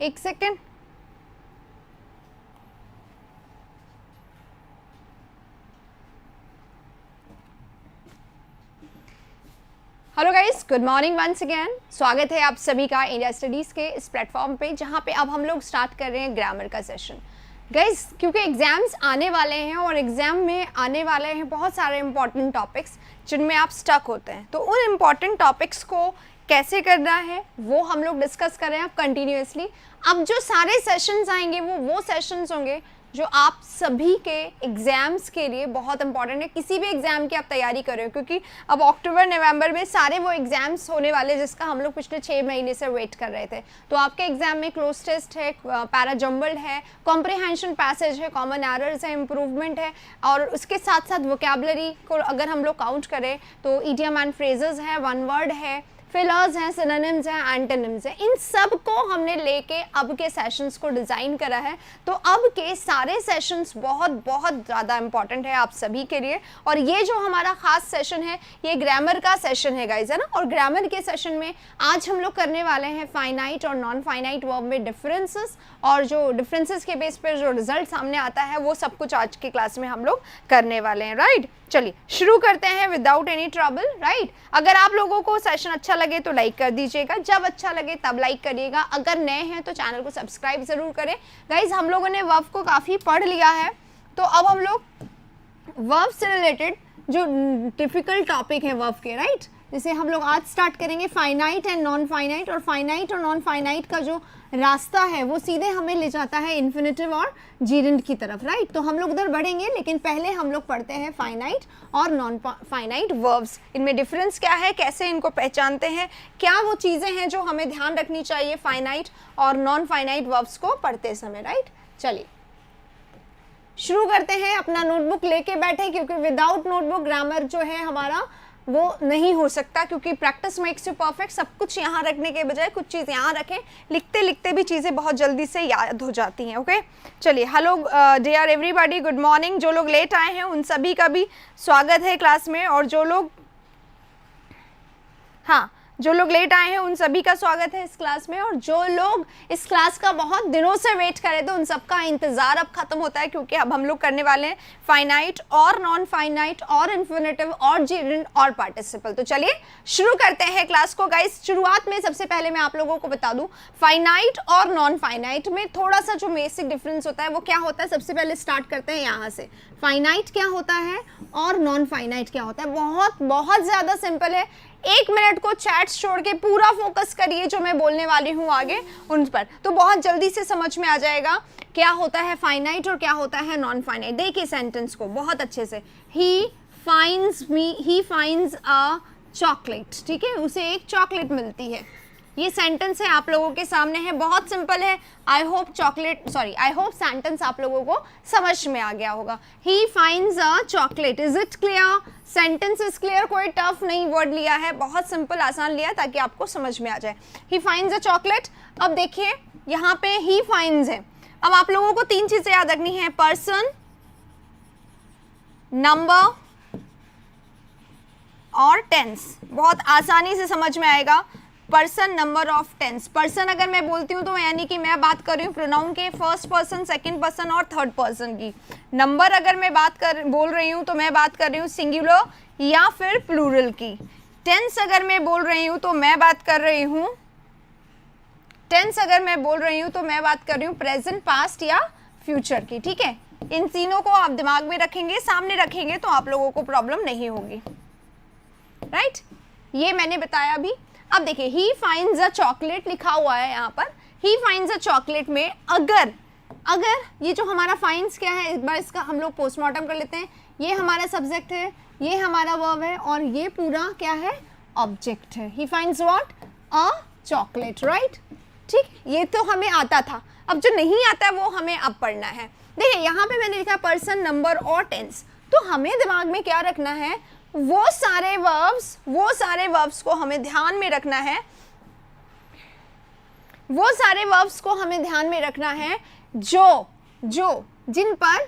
एक second. Hello guys, good morning once again. स्वागत है आप सभी का इंडिया स्टडीज़ के इस प्लेटफॉर्म पे, जहाँ पे अब हम लोग स्टार्ट कर रहे हैं ग्रामर का सेशन। गाइस, क्योंकि एग्ज़ाम्स आने वाले हैं और एग्ज़ाम में आने वाले हैं बहुत सारे इंपॉर्टेंट टॉपिक्स जिनमें आप स्टक होते हैं, तो उन इम्पॉर्टेंट टॉपिक्स को कैसे करना है वो हम लोग डिस्कस कर रहे हैं अब कंटिन्यूसली। अब जो सारे सेशंस आएंगे वो सेशंस होंगे जो आप सभी के एग्ज़ाम्स के लिए बहुत इंपॉर्टेंट है। किसी भी एग्ज़ाम की आप तैयारी कर रहे हो, क्योंकि अब अक्टूबर नवंबर में सारे वो एग्ज़ाम्स होने वाले जिसका हम लोग पिछले 6 महीने से वेट कर रहे थे। तो आपके एग्ज़ाम में क्लोज टेस्ट है, पैरा जम्बल्ड है, कॉम्प्रिहेंशन पैसेज है, कॉमन एरर्स है, इम्प्रूवमेंट है, और उसके साथ साथ वोकैबुलरी को अगर हम लोग काउंट करें तो इडियम एंड फ्रेजेस है, वन वर्ड है, फिलर्स हैं, सिनोनिम्स हैं, एंटोनिम्स हैं। इन सब को हमने लेके अब के सेशंस को डिज़ाइन करा है। तो अब के सारे सेशंस बहुत बहुत ज़्यादा इंपॉर्टेंट है आप सभी के लिए। और ये जो हमारा खास सेशन है ये ग्रामर का सेशन है गाइज, है ना। और ग्रामर के सेशन में आज हम लोग करने वाले हैं फाइनाइट और नॉन फाइनाइट वर्ब में डिफरेंसेस, और जो डिफरेंसेस के बेस पर जो रिजल्ट सामने आता है वो सब कुछ आज की क्लास में हम लोग करने वाले हैं, राइट। चलिए शुरू करते हैं विदाउट एनी ट्रबल, राइट। अगर आप लोगों को सेशन अच्छा लगे तो लाइक कर दीजिएगा, जब अच्छा लगे तब लाइक करिएगा। अगर नए हैं तो चैनल को सब्सक्राइब जरूर करें। गाइज, हम लोगों ने वर्ब को काफ़ी पढ़ लिया है, तो अब हम लोग वर्ब से रिलेटेड जो डिफिकल्ट टॉपिक है वर्ब के, राइट, जैसे हम लोग आज स्टार्ट करेंगे फाइनाइट एंड नॉन फाइनाइट। और फाइनाइट और नॉन फाइनाइट का जो रास्ता है वो सीधे हमें ले जाता है इन्फिनेटिव और जीरेंड की तरफ, राइट। तो हम लोग उधर बढ़ेंगे, लेकिन पहले हम लोग पढ़ते हैं फाइनाइट और नॉन फाइनाइट वर्ब्स। इनमें डिफरेंस क्या है, कैसे इनको पहचानते हैं, क्या वो चीज़ें हैं जो हमें ध्यान रखनी चाहिए फाइनाइट और नॉन फाइनाइट वर्ब्स को पढ़ते समय, राइट। चलिए शुरू करते हैं। अपना नोटबुक लेके बैठे, क्योंकि विदाउट नोटबुक ग्रामर जो है हमारा वो नहीं हो सकता, क्योंकि प्रैक्टिस मेक्स यू परफेक्ट। सब कुछ यहाँ रखने के बजाय कुछ चीज़ यहाँ रखें, लिखते लिखते भी चीज़ें बहुत जल्दी से याद हो जाती हैं, ओके। चलिए, hello dear everybody, good morning. जो लोग लेट आए हैं उन सभी का भी स्वागत है क्लास में, और जो लोग लेट आए हैं उन सभी का स्वागत है इस क्लास में। और जो लोग इस क्लास का बहुत दिनों से वेट कर रहे थे उन सबका इंतज़ार अब खत्म होता है, क्योंकि अब हम लोग करने वाले हैं फाइनाइट और नॉन फाइनाइट और इन्फिनेटिव और जीरेंड और पार्टिसिपल। तो चलिए शुरू करते हैं क्लास को गाइस। शुरुआत में सबसे पहले मैं आप लोगों को बता दूं, फाइनाइट और नॉन फाइनाइट में थोड़ा सा जो बेसिक डिफरेंस होता है वो क्या होता है। सबसे पहले स्टार्ट करते हैं यहाँ से, फाइनाइट क्या होता है और नॉन फाइनाइट क्या होता है। बहुत बहुत ज़्यादा सिंपल है। 1 मिनट को चैट्स छोड़ के पूरा फोकस करिए जो मैं बोलने वाली हूँ आगे उन पर, तो बहुत जल्दी से समझ में आ जाएगा क्या होता है फाइनाइट और क्या होता है नॉन फाइनाइट। देखिए सेंटेंस को बहुत अच्छे से, ही फाइंड्स अ चॉकलेट, ठीक है, उसे एक चॉकलेट मिलती है। ये सेंटेंस है आप लोगों के सामने है, बहुत सिंपल है। आई होप सेंटेंस आप लोगों को समझ में आ गया होगा। He finds a chocolate, is it clear? Sentence is clear, कोई टफ नहीं वर्ड लिया है, बहुत सिंपल आसान लिया ताकि आपको समझ में आ जाए। He finds a chocolate. अब देखिए यहाँ पे ही फाइंड्स है। अब आप लोगों को 3 चीजें याद रखनी है, पर्सन, नंबर और टेंस। बहुत आसानी से समझ में आएगा। Person, number of tense. Person अगर मैं बोलती हूँ तो यानी कि मैं बात कर रही हूँ प्रोनाउन के फर्स्ट पर्सन, सेकंड पर्सन और थर्ड पर्सन की। नंबर अगर मैं बोल रही हूँ तो मैं बात कर रही हूँ सिंगुलर या फिर प्लूरल की। टेंस अगर मैं बोल रही हूँ तो मैं बात कर रही हूँ प्रेजेंट, पास्ट या फ्यूचर की, ठीक है। इन तीनों को आप दिमाग में रखेंगे, सामने रखेंगे तो आप लोगों को प्रॉब्लम नहीं होगी, राइट। ये मैंने बताया अभी। अब देखिए, ही फाइंड्स अ चॉकलेट लिखा हुआ है यहाँ पर। ही फाइंड्स अ चॉकलेट में अगर ये जो हमारा फाइंड्स क्या है, एक बार इसका हम लोग पोस्टमार्टम कर लेते हैं। ये हमारा सब्जेक्ट है, ये हमारा वर्ब है, और ये पूरा क्या है, ऑब्जेक्ट है। He finds what, a chocolate, right, ठीक। ये तो हमें आता था, अब जो नहीं आता है वो हमें अब पढ़ना है। देखिए यहाँ पे मैंने लिखा पर्सन, नंबर और टेंस, तो हमें दिमाग में क्या रखना है, वो सारे वर्ब्स को हमें ध्यान में रखना है। वो सारे वर्ब्स को हमें ध्यान में रखना है जो जिन पर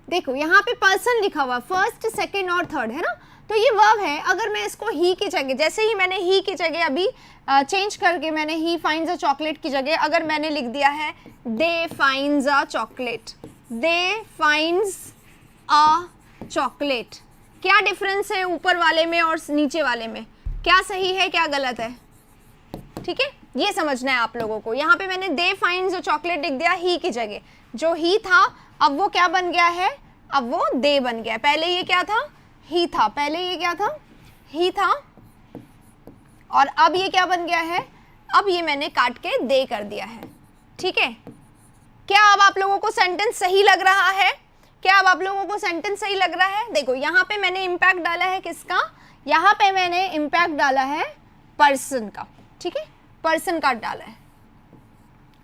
देखो यहाँ पे पर्सन लिखा हुआ, फर्स्ट सेकेंड और थर्ड है ना, तो ये वर्ब है। अगर मैं इसको ही की जगह, जैसे ही मैंने ही की जगह अभी चेंज करके मैंने ही फाइंड्स अ चॉकलेट की जगह अगर मैंने लिख दिया है they finds a chocolate, they finds a chocolate, क्या डिफरेंस है ऊपर वाले में और नीचे वाले में, क्या सही है क्या गलत है, ठीक है, ये समझना है आप लोगों को। यहाँ पे मैंने दे फाइंड्स अ चॉकलेट लिख दिया ही की जगह, जो ही था अब वो क्या बन गया है, अब वो दे बन गया। पहले ये क्या था, ही था, पहले ये क्या था, ही था, और अब ये क्या बन गया है, अब ये मैंने काट के दे कर दिया है, ठीक है। क्या अब आप लोगों को सेंटेंस सही लग रहा है, क्या अब आप लोगों को सेंटेंस सही लग रहा है? देखो यहाँ पे मैंने इम्पैक्ट डाला है किसका, यहाँ पे मैंने इम्पैक्ट डाला है पर्सन का, ठीक है, पर्सन का डाला है,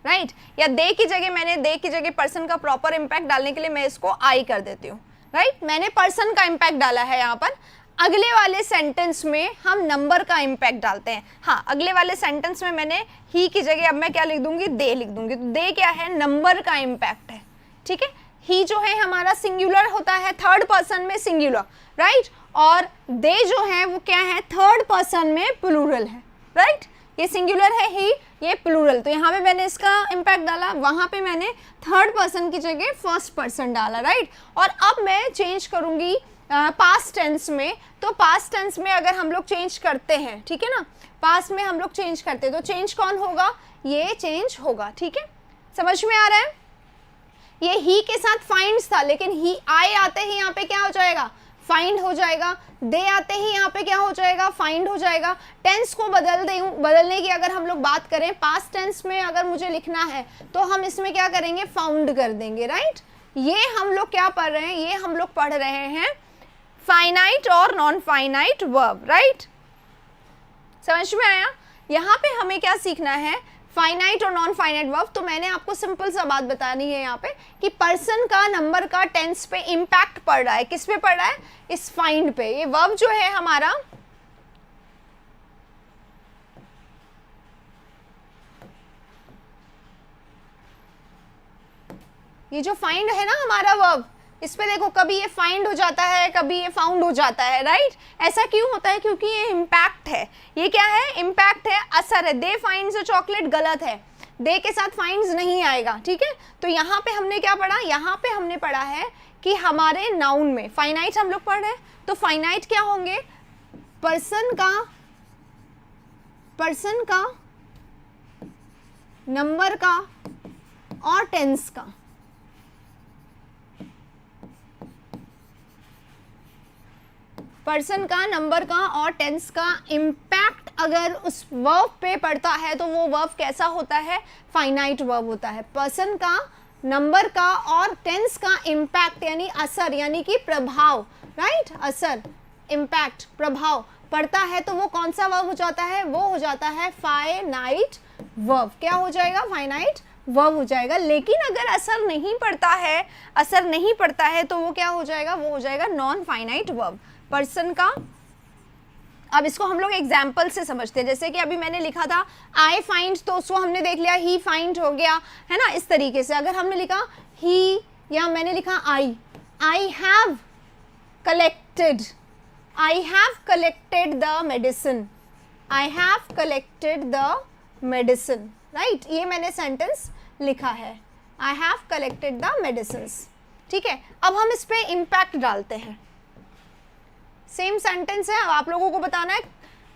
राइट। या दे की जगह मैंने दे की जगह पर्सन का प्रॉपर इम्पैक्ट डालने के लिए मैं इसको आई कर देती हूँ, राइट। मैंने पर्सन का इम्पैक्ट डाला है यहाँ पर। अगले वाले सेंटेंस में हम नंबर का इम्पैक्ट डालते हैं। हाँ, अगले वाले सेंटेंस में मैंने ही की जगह अब मैं क्या लिख दूंगी, दे लिख दूंगी। तो दे क्या है, नंबर का इम्पैक्ट है, ठीक है। ही जो है हमारा सिंगुलर होता है, थर्ड पर्सन में सिंगुलर, राइट, और दे जो है वो क्या है, थर्ड पर्सन में प्लूरल है, राइट। ये सिंगुलर है ही, ये प्लूरल, तो यहाँ पे मैंने इसका इम्पैक्ट डाला, वहाँ पे मैंने थर्ड पर्सन की जगह फर्स्ट पर्सन डाला, राइट। और अब मैं चेंज करूँगी पास्ट टेंस में। तो पास्ट टेंस में अगर हम लोग चेंज करते हैं, ठीक है ना, पास्ट में हम लोग चेंज करते हैं तो चेंज कौन होगा, ये चेंज होगा, ठीक है, समझ में आ रहा है। ये ही के साथ फाइंड्स था, लेकिन ही आए आते ही यहाँ पे क्या हो जाएगा, फाइंड हो जाएगा। दे आते ही यहाँ पे क्या हो जाएगा, फाइंड हो जाएगा। टेंस को बदलने की अगर हम लोग बात करें, पास्ट टेंस में अगर मुझे लिखना है तो हम इसमें क्या करेंगे, फाउंड कर देंगे, राइट। ये हम लोग क्या पढ़ रहे हैं, ये हम लोग पढ़ रहे हैं फाइनाइट और नॉन फाइनाइट वर्ब, राइट। समझ में आया। यहाँ पे हमें क्या सीखना है, फाइनाइट और नॉन फाइनाइट वर्ब। तो मैंने आपको सिंपल सा बात बतानी है यहाँ पे कि पर्सन का, नंबर का टेंस पे इम्पैक्ट पड़ रहा है, किस पे पड़ रहा है, इस फाइंड पे। ये वर्ब जो है हमारा, ये जो फाइंड है ना हमारा वर्ब, इस पे देखो कभी ये फाइंड हो जाता है, कभी ये फाउंड हो जाता है, राइट। ऐसा क्यों होता है, क्योंकि ये इम्पैक्ट है। ये क्या है, इम्पैक्ट है, असर है। दे फाइंड्स अ चॉकलेट गलत है, दे के साथ फाइंड्स नहीं आएगा, ठीक है। तो यहाँ पे हमने क्या पढ़ा, यहाँ पे हमने पढ़ा है कि हमारे नाउन में फाइनाइट हम लोग पढ़ रहे हैं, तो फाइनाइट क्या होंगे, पर्सन का, नंबर का और टेंस का। पर्सन का, नंबर का और टेंस का इम्पैक्ट अगर उस वर्ब पे पड़ता है तो वो वर्ब कैसा होता है, फाइनाइट वर्ब होता है। पर्सन का, नंबर का और टेंस का इम्पैक्ट यानी असर, यानी कि प्रभाव, राइट, असर, इम्पैक्ट, प्रभाव पड़ता है तो वो कौन सा वर्ब हो जाता है, वो हो जाता है फाइनाइट वर्ब। क्या हो जाएगा, फाइनाइट वर्ब हो जाएगा। लेकिन अगर असर नहीं पड़ता है तो वो क्या हो जाएगा, वो हो जाएगा नॉन फाइनाइट वर्ब। पर्सन का, अब इसको हम लोग एग्जाम्पल से समझते हैं। जैसे कि अभी मैंने लिखा था आई फाइंड, तो उसको हमने देख लिया ही फाइंड हो गया, है ना। इस तरीके से अगर हमने लिखा ही या मैंने लिखा I have collected the medicine, I have collected the medicine, right. ये मैंने सेंटेंस लिखा है, I have collected the medicine, ठीक है। अब हम इस पे इम्पैक्ट डालते हैं, सेम सेंटेंस है। अब आप लोगों को बताना है,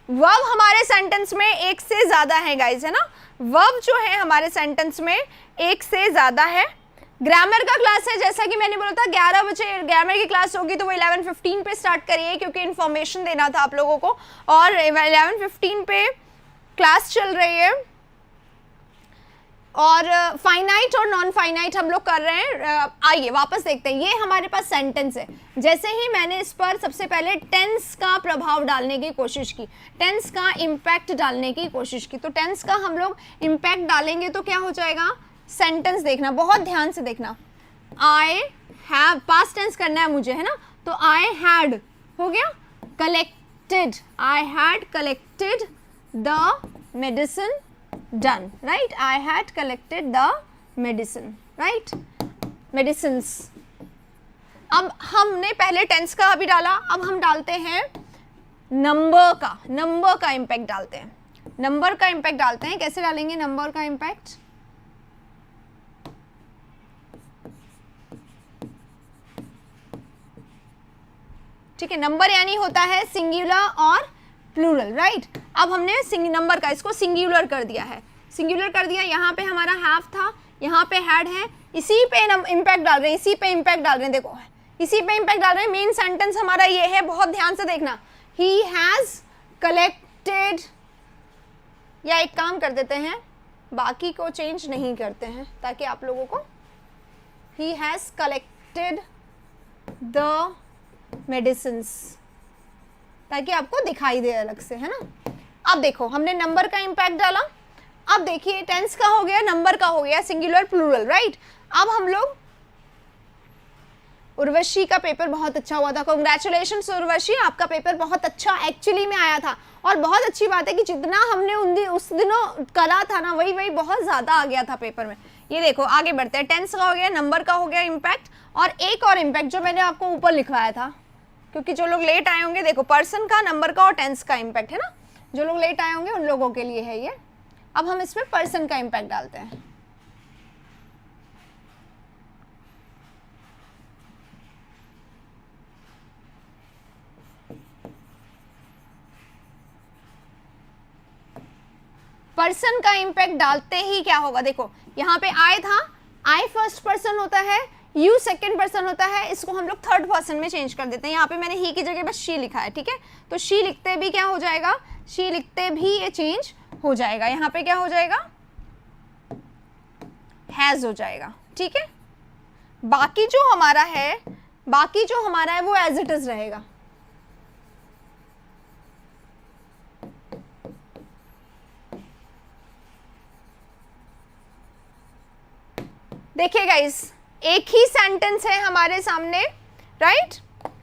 वर्ब हमारे सेंटेंस में एक से ज्यादा है गाइस, है ना। वर्ब जो है हमारे सेंटेंस में एक से ज्यादा है। ग्रामर का क्लास है, जैसा कि मैंने बोला था 11 बजे ग्रामर की क्लास होगी, तो वो 11:15 पे स्टार्ट करिए क्योंकि इन्फॉर्मेशन देना था आप लोगों को, और 11:15 पे क्लास चल रही है। और फाइनाइट और नॉन फाइनाइट हम लोग कर रहे हैं। आइए वापस देखते हैं, ये हमारे पास सेंटेंस है। जैसे ही मैंने इस पर सबसे पहले टेंस का प्रभाव डालने की कोशिश की, टेंस का इम्पैक्ट डालने की कोशिश की, तो टेंस का हम लोग इम्पैक्ट डालेंगे तो क्या हो जाएगा, सेंटेंस देखना, बहुत ध्यान से देखना। आई हैव, पास्ट टेंस करना है मुझे, है ना, तो आई हैड हो गया, collected, I had collected the medicine done, right, I had collected the medicine, right, medicines, अब हमने पहले टेंस का अभी डाला, अब हम डालते हैं नंबर का इम्पैक्ट डालते हैं, नंबर का इम्पैक्ट डालते हैं। कैसे डालेंगे नंबर का इम्पैक्ट? ठीक है, नंबर यानी होता है सिंगुलर और प्लूरल, राइट। अब हमने नंबर का इसको सिंगुलर कर दिया है, सिंगुलर कर दिया। यहाँ पे हमारा हैव था, यहाँ पे हैड है, इसी पे इम्पैक्ट डाल रहे हैं, इसी पे इम्पैक्ट डाल रहे हैं, देखो इसी पे इम्पैक्ट डाल रहे हैं। मेन सेंटेंस हमारा ये है, बहुत ध्यान से देखना, ही हैज कलेक्टेड, या एक काम कर देते हैं, बाकी को चेंज नहीं करते हैं ताकि आप लोगों को, he has collected the medicines, ताकि आपको दिखाई दे अलग से, है ना। अब देखो हमने नंबर का इम्पैक्ट डाला, अब देखिए टेंस का हो गया, नंबर का हो गया, सिंगुलर प्लूरल, राइट। अब हम लोग, उर्वशी का पेपर बहुत अच्छा हुआ था, कांग्रेचुलेशंस उर्वशी, आपका पेपर बहुत अच्छा एक्चुअली में आया था। और बहुत अच्छी बात है कि जितना हमने उस दिनों करा था ना, वही बहुत ज़्यादा आ गया था पेपर में। ये देखो आगे बढ़ते हैं, टेंस का हो गया, नंबर का हो गया इम्पैक्ट, और एक और इम्पैक्ट जो मैंने आपको ऊपर लिखवाया था, क्योंकि जो लोग लेट आए होंगे, देखो पर्सन का, नंबर का और टेंस का इम्पैक्ट है ना, जो लोग लेट आए होंगे उन लोगों के लिए है ये। अब हम इसमें पर्सन का इम्पैक्ट डालते हैं। पर्सन का इम्पैक्ट डालते ही क्या होगा, देखो यहाँ पे आई था, आई फर्स्ट पर्सन होता है, यू सेकंड पर्सन होता है, इसको हम लोग थर्ड पर्सन में चेंज कर देते हैं। यहाँ पे मैंने ही की जगह बस शी लिखा है, ठीक है। तो शी लिखते भी क्या हो जाएगा, शी लिखते भी ये चेंज हो जाएगा। यहाँ पे क्या हो जाएगा, हैज हो जाएगा, ठीक है। बाकी जो हमारा है वो एज इट इज रहेगा। देखिए गाइस, एक ही सेंटेंस है हमारे सामने, राइट।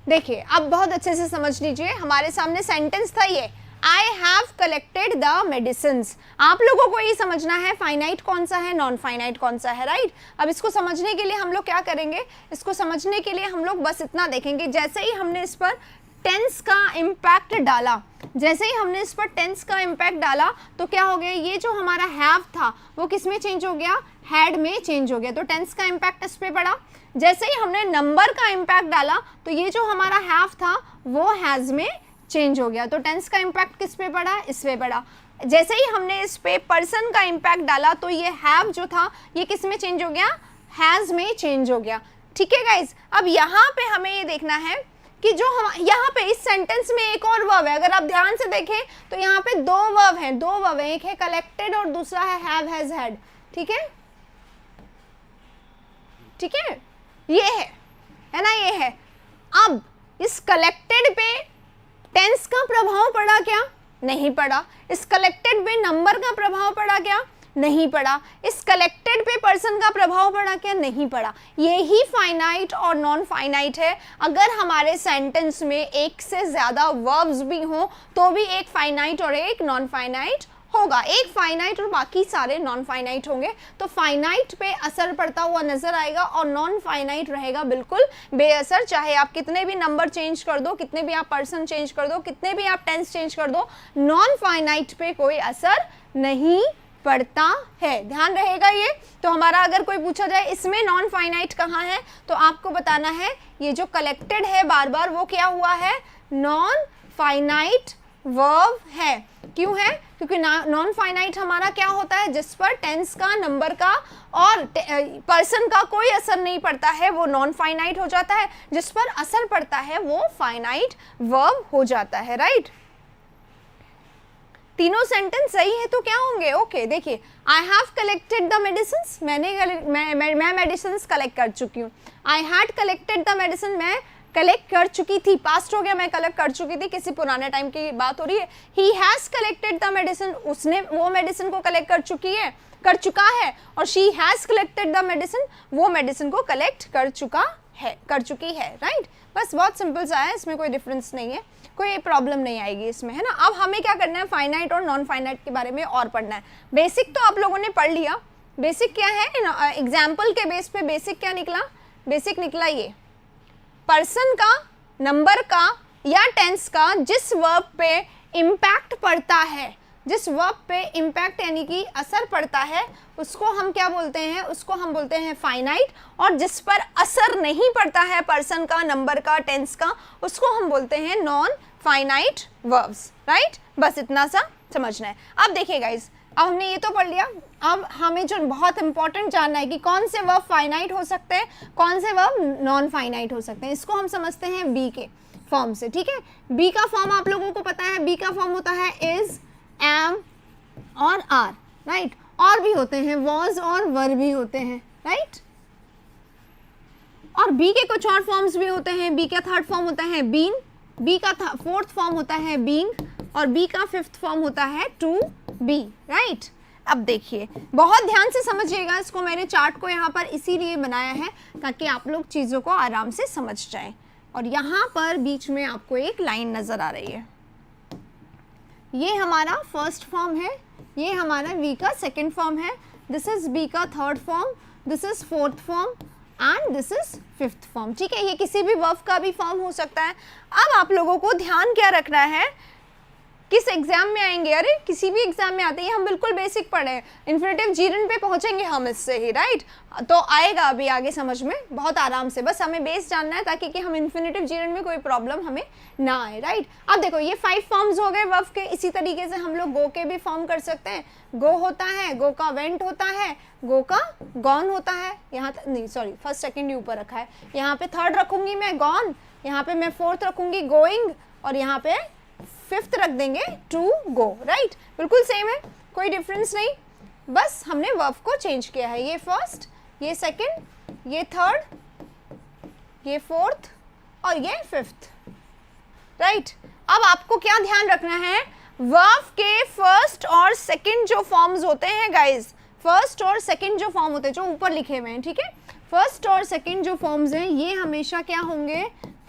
देखिए अब बहुत अच्छे से समझ लीजिए, हमारे सामने सेंटेंस था ये, I have collected the medicines. आप लोगों को ये समझना है फाइनाइट कौन सा है, नॉन फाइनाइट कौन सा है, राइट। अब इसको समझने के लिए हम लोग क्या करेंगे, इसको समझने के लिए हम लोग बस इतना देखेंगे, जैसे ही हमने इस पर टेंस का इम्पैक्ट डाला, जैसे ही हमने इस पर टेंस का इम्पैक्ट डाला तो क्या हो गया, ये जो हमारा हैव था वो किस में चेंज हो गया, हैड में चेंज हो गया। तो टेंस का इम्पैक्ट इस पे पड़ा। जैसे ही हमने नंबर का इम्पैक्ट डाला तो ये जो हमारा हैव था वो हैज में चेंज हो गया। तो टेंस का इम्पैक्ट किस पे पड़ा, इस पे पड़ा। जैसे ही हमने इस पे पर्सन का इम्पैक्ट डाला तो ये हैव जो था ये किस में चेंज हो गया, हैज में चेंज हो गया, ठीक है गाइज। अब यहाँ पे हमें ये देखना है कि जो हम यहाँ पे इस सेंटेंस में एक और वर्ब है, अगर आप ध्यान से देखें तो यहाँ पे दो वर्ब हैं, एक है कलेक्टेड और दूसरा है हैव हैज हैड, ठीक है, ठीक है, ये है ना, ये है। अब इस कलेक्टेड पे टेंस का प्रभाव पड़ा क्या, नहीं पड़ा। इस कलेक्टेड पे नंबर का प्रभाव पड़ा क्या, नहीं पड़ा। इस कलेक्टेड पे पर्सन का प्रभाव पड़ा क्या, नहीं पड़ा। ये ही फाइनाइट और नॉन फाइनाइट है। अगर हमारे सेंटेंस में एक से ज्यादा वर्ब्स भी हों तो भी एक फाइनाइट और एक नॉन फाइनाइट होगा, एक फाइनाइट और बाकी सारे नॉन फाइनाइट होंगे। तो फाइनाइट पे असर पड़ता हुआ नजर आएगा और नॉन फाइनाइट रहेगा बिल्कुल बेअसर। चाहे आप कितने भी नंबर चेंज कर दो, कितने भी आप पर्सन चेंज कर दो, कितने भी आप टेंस चेंज कर दो, नॉन फाइनाइट पे कोई असर नहीं पड़ता है, ध्यान रहेगा ये। तो हमारा अगर कोई पूछा जाए इसमें नॉन फाइनाइट कहाँ है तो आपको बताना है ये जो कलेक्टेड है बार बार वो क्या हुआ है, नॉन फाइनाइट वर्ब है। क्यों है, क्योंकि नॉन फाइनाइट हमारा क्या होता है, जिस पर टेंस का, नंबर का और पर्सन का कोई असर नहीं पड़ता है वो नॉन फाइनाइट हो जाता है, जिस पर असर पड़ता है वो फाइनाइट वर्ब हो जाता है, राइट। तीनों सेंटेंस सही है तो क्या होंगे, ओके। देखिए I have collected the medicines, मैं मेडिसिन्स कलेक्ट कर चुकी हूँ। I had collected the medicine, मैं कलेक्ट कर चुकी थी, पास्ट हो गया, मैं कलेक्ट कर चुकी थी, किसी पुराने टाइम की बात हो रही है। He has collected the medicine, उसने वो मेडिसिन को कलेक्ट कर चुका है। और she has collected the medicine, वो मेडिसिन को कलेक्ट कर चुकी है, राइट। बस बहुत सिंपल सा है, इसमें कोई डिफरेंस नहीं है, कोई प्रॉब्लम नहीं आएगी इसमें, है ना। अब हमें क्या करना है, फाइनाइट और नॉन फाइनाइट के बारे में और पढ़ना है। बेसिक तो आप लोगों ने पढ़ लिया। बेसिक क्या है, एग्जाम्पल के बेस पे बेसिक क्या निकला, बेसिक निकला ये पर्सन का, नंबर का या टेंस का जिस वर्ब पे इम्पैक्ट पड़ता है, जिस वर्ब पे इम्पैक्ट यानी कि असर पड़ता है, उसको हम क्या बोलते हैं, उसको हम बोलते हैं फाइनाइट। और जिस पर असर नहीं पड़ता है पर्सन का, नंबर का, टेंस का, उसको हम बोलते हैं नॉन फाइनाइट वर्ब्स, राइट। बस इतना सा समझना है। अब देखिए गाइज, अब हमने ये तो पढ़ लिया, अब हमें जो बहुत इंपॉर्टेंट जानना है कि कौन से वर्ब फाइनाइट हो सकते हैं, कौन से वर्ब नॉन फाइनाइट हो सकते हैं। इसको हम समझते हैं बी के फॉर्म से, ठीक है। बी का फॉर्म आप लोगों को पता है, बी का फॉर्म होता है इज, एम और आर, राइट। और भी होते हैं वॉज और वर भी होते हैं, राइट। और बी के कुछ और फॉर्म्स भी होते हैं। बी का थर्ड फॉर्म होता है बीन, बी का फोर्थ फॉर्म होता है बीइंग, और बी का फिफ्थ फॉर्म होता है टू बी, राइट। अब देखिए, बहुत ध्यान से समझिएगा इसको, मैंने चार्ट को यहाँ पर इसीलिए बनाया है ताकि आप लोग चीज़ों को आराम से समझ जाएं। और यहाँ पर बीच में आपको एक लाइन नज़र आ रही है, ये हमारा फर्स्ट फॉर्म है, ये हमारा बी का सेकेंड फॉर्म है, दिस इज बी का third form, this is fourth form and this is fifth form, ठीक है। ये किसी भी वर्ब का भी फॉर्म हो सकता है। अब आप लोगों को ध्यान क्या रखना है, किस एग्जाम में आएंगे, अरे किसी भी एग्जाम में आते हैं, हम बिल्कुल बेसिक पढ़े हैं, इन्फिनेटिव जीरन पे पहुंचेंगे हम इससे ही, राइट। तो आएगा अभी आगे समझ में बहुत आराम से, बस हमें बेस जानना है ताकि कि हम इन्फिनेटिव जीरन में कोई प्रॉब्लम हमें ना आए, राइट। अब देखो ये 5 फॉर्म्स हो गए वर्ब के। इसी तरीके से हम लोग गो के भी फॉर्म कर सकते हैं। गो होता है, गो का वेंट होता है, गो का गॉन होता है, यहाँ नहीं सॉरी फर्स्ट सेकेंड ऊपर रखा है, यहाँ पे थर्ड रखूंगी मैं गॉन, यहाँ पे मैं फोर्थ रखूंगी गोइंग, और यहाँ पे फिफ्थ रख देंगे टू गो, राइट। बिल्कुल सेम है, कोई डिफरेंस नहीं, बस हमने वर्ब को चेंज किया है। ये फर्स्ट, ये सेकंड, ये थर्ड, ये फोर्थ और ये फिफ्थ, राइट। अब आपको क्या ध्यान रखना है, वर्ब के फर्स्ट और सेकंड जो फॉर्म्स होते हैं गाइज, फर्स्ट और सेकंड जो फॉर्म होते हैं जो ऊपर लिखे हुए हैं, ठीक है, फर्स्ट और सेकंड जो फॉर्म्स हैं ये हमेशा क्या होंगे,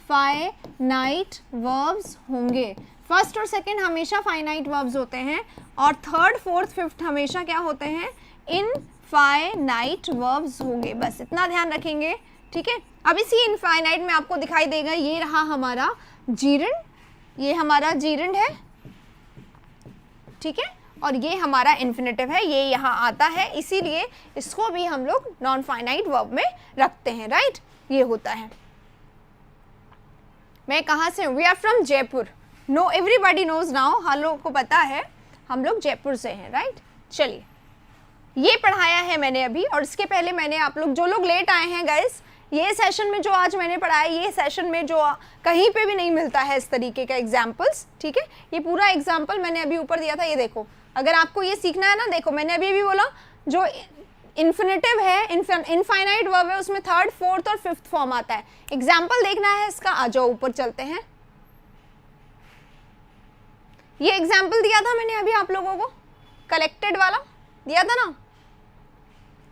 फाइनाइट वर्ब्स होंगे। फर्स्ट और सेकंड हमेशा फाइनाइट वर्ब्स होते हैं, और थर्ड फोर्थ फिफ्थ हमेशा क्या होते हैं, इनफाइनाइट वर्ब्स होंगे। बस इतना ध्यान रखेंगे, ठीक है। अब इसी इनफाइनाइट में आपको दिखाई देगा, ये रहा हमारा जीरन, ये हमारा जीरन है, ठीक है, और ये हमारा इन्फिनेटिव है, ये यहाँ आता है, इसीलिए इसको भी हम लोग नॉन फाइनाइट वर्ब में रखते हैं, राइट। ये होता है। मैं कहाँ से हूँ, we are from Jaipur, no everybody knows now, हम लोगों को पता है हम लोग जयपुर से हैं, राइट। चलिए, ये पढ़ाया है मैंने अभी, और इसके पहले मैंने आप लोग जो लोग लेट आए हैं गाइस, ये सेशन में जो आज मैंने पढ़ाया, ये सेशन में जो कहीं पे भी नहीं मिलता है इस तरीके का एग्जाम्पल्स, ठीक है। ये पूरा एग्जाम्पल मैंने अभी ऊपर दिया था, ये देखो, अगर आपको ये सीखना है ना, देखो मैंने अभी भी बोला जो इन्फिनेटिव है, इनफाइनाइट वर्ब है, उसमें थर्ड फोर्थ और फिफ्थ फॉर्म आता है। एग्जाम्पल देखना है इसका, आ जाओ ऊपर चलते हैं। ये एग्जाम्पल दिया था मैंने अभी आप लोगों को, कलेक्टेड वाला दिया था ना।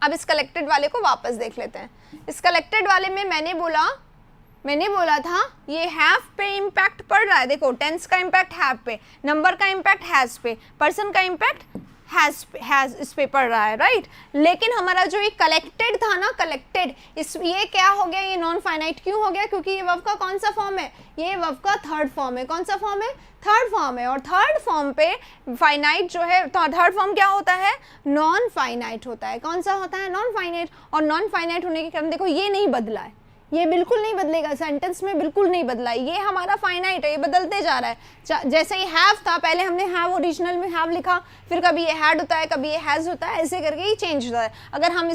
अब इस कलेक्टेड वाले को वापस देख लेते हैं। इस कलेक्टेड वाले में मैंने बोला था ये हैव पे इम्पैक्ट पड़ रहा है, देखो टेंस का इम्पैक्ट हैव पे, नंबर का इम्पैक्ट हैज पे, पर्सन का इम्पैक्ट हैज इस पे पड़ रहा है, राइट। लेकिन हमारा जो ये कलेक्टेड था ना, कलेक्टेड, इस ये क्या हो गया, ये नॉन फाइनाइट क्यों हो गया, क्योंकि ये वर्ब का कौन सा फॉर्म है, ये वर्ब का थर्ड फॉर्म है। कौन सा फॉर्म है, थर्ड फॉर्म है। और थर्ड फॉर्म पे फाइनाइट जो है, थर्ड फॉर्म क्या होता है, नॉन फाइनाइट होता है। कौन सा होता है, नॉन फाइनाइट। और नॉन फाइनाइट होने के कारण देखो ये नहीं बदला है, ये बिल्कुल नहीं बदलेगा, सेंटेंस में बिल्कुल नहीं बदला है, ये हमारा फाइनाइट है, ये बदलते जा रहा है। जैसे ही हैव था, पहले हमने हैव ओरिजिनल में हैव लिखा, फिर कभी ये हैड होता है, कभी ये हैज होता है, ऐसे करके ये चेंज होता है। अगर हम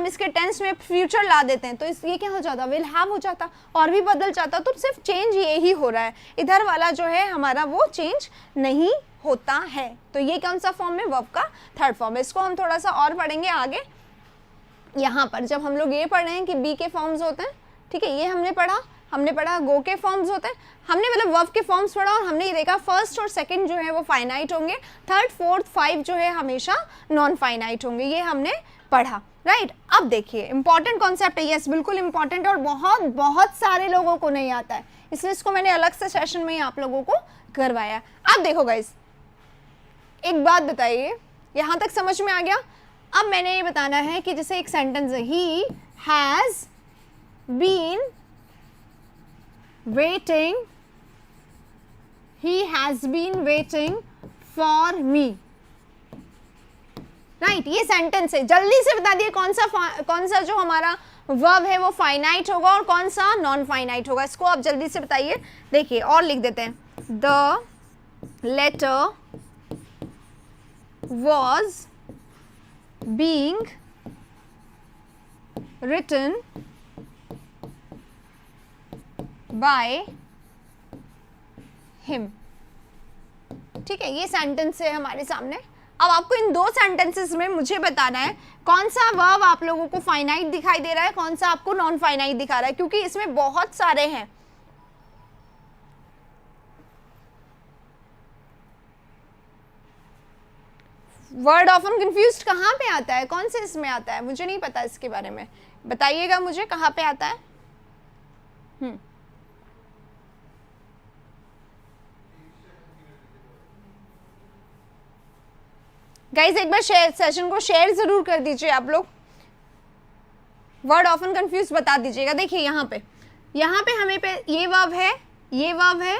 इसके टेंस में फ्यूचर ला देते हैं तो ये क्या हो जाता, विल हैव हो जाता, और भी बदल जाता। तो सिर्फ चेंज ये ही हो रहा है, इधर वाला जो है हमारा वो चेंज नहीं होता है। तो ये कौन सा फॉर्म है, वर्ब का थर्ड फॉर्म है। इसको हम थोड़ा सा और पढ़ेंगे आगे। यहाँ पर जब हम लोग ये पढ़ रहे हैं कि बी के फॉर्म्स होते हैं, ठीक है, ये हमने पढ़ा गो के फॉर्म्स होते हैं, हमने मतलब वर्ब के फॉर्म्स पढ़ा, और हमने ये देखा फर्स्ट और सेकंड जो है वो फाइनाइट होंगे, थर्ड फोर्थ फाइव जो है हमेशा नॉन फाइनाइट होंगे, ये हमने पढ़ा, राइट। अब देखिए इंपॉर्टेंट कॉन्सेप्ट है, यस बिल्कुल इंपॉर्टेंट है, और बहुत बहुत सारे लोगों को नहीं आता है, इसलिए इसको मैंने अलग से सेशन में ही आप लोगों को करवाया। अब देखो गाइस, एक बात बताइए, यहाँ तक समझ में आ गया। अब मैंने ये बताना है कि जैसे एक सेंटेंस है, he has been waiting, he has been waiting for me. Right, ये सेंटेंस है। जल्दी से बता दिए कौन सा जो हमारा वर्ब है वो फाइनाइट होगा और कौन सा नॉन फाइनाइट होगा। इसको आप जल्दी से बताइए। देखिए और लिख देते हैं, the letter was being written by him. ठीक है, ये सेंटेंस है हमारे सामने। अब आपको इन दो सेंटेंसेस में मुझे बताना है कौन सा वर्ब आप लोगों को फाइनाइट दिखाई दे रहा है, कौन सा आपको नॉन फाइनाइट दिखा रहा है, क्योंकि इसमें बहुत सारे हैं। वर्ड ऑफन कंफ्यूज्ड कहाँ पे आता है, कौन से इसमें आता है, मुझे नहीं पता इसके बारे में, बताइएगा मुझे कहाँ पे आता है। गाइज एक बार सेशन को शेयर जरूर कर दीजिए आप लोग। वर्ड ऑफन कंफ्यूज बता दीजिएगा। देखिए यहाँ पे हमें पे ये वर्ब है, ये वर्ब है,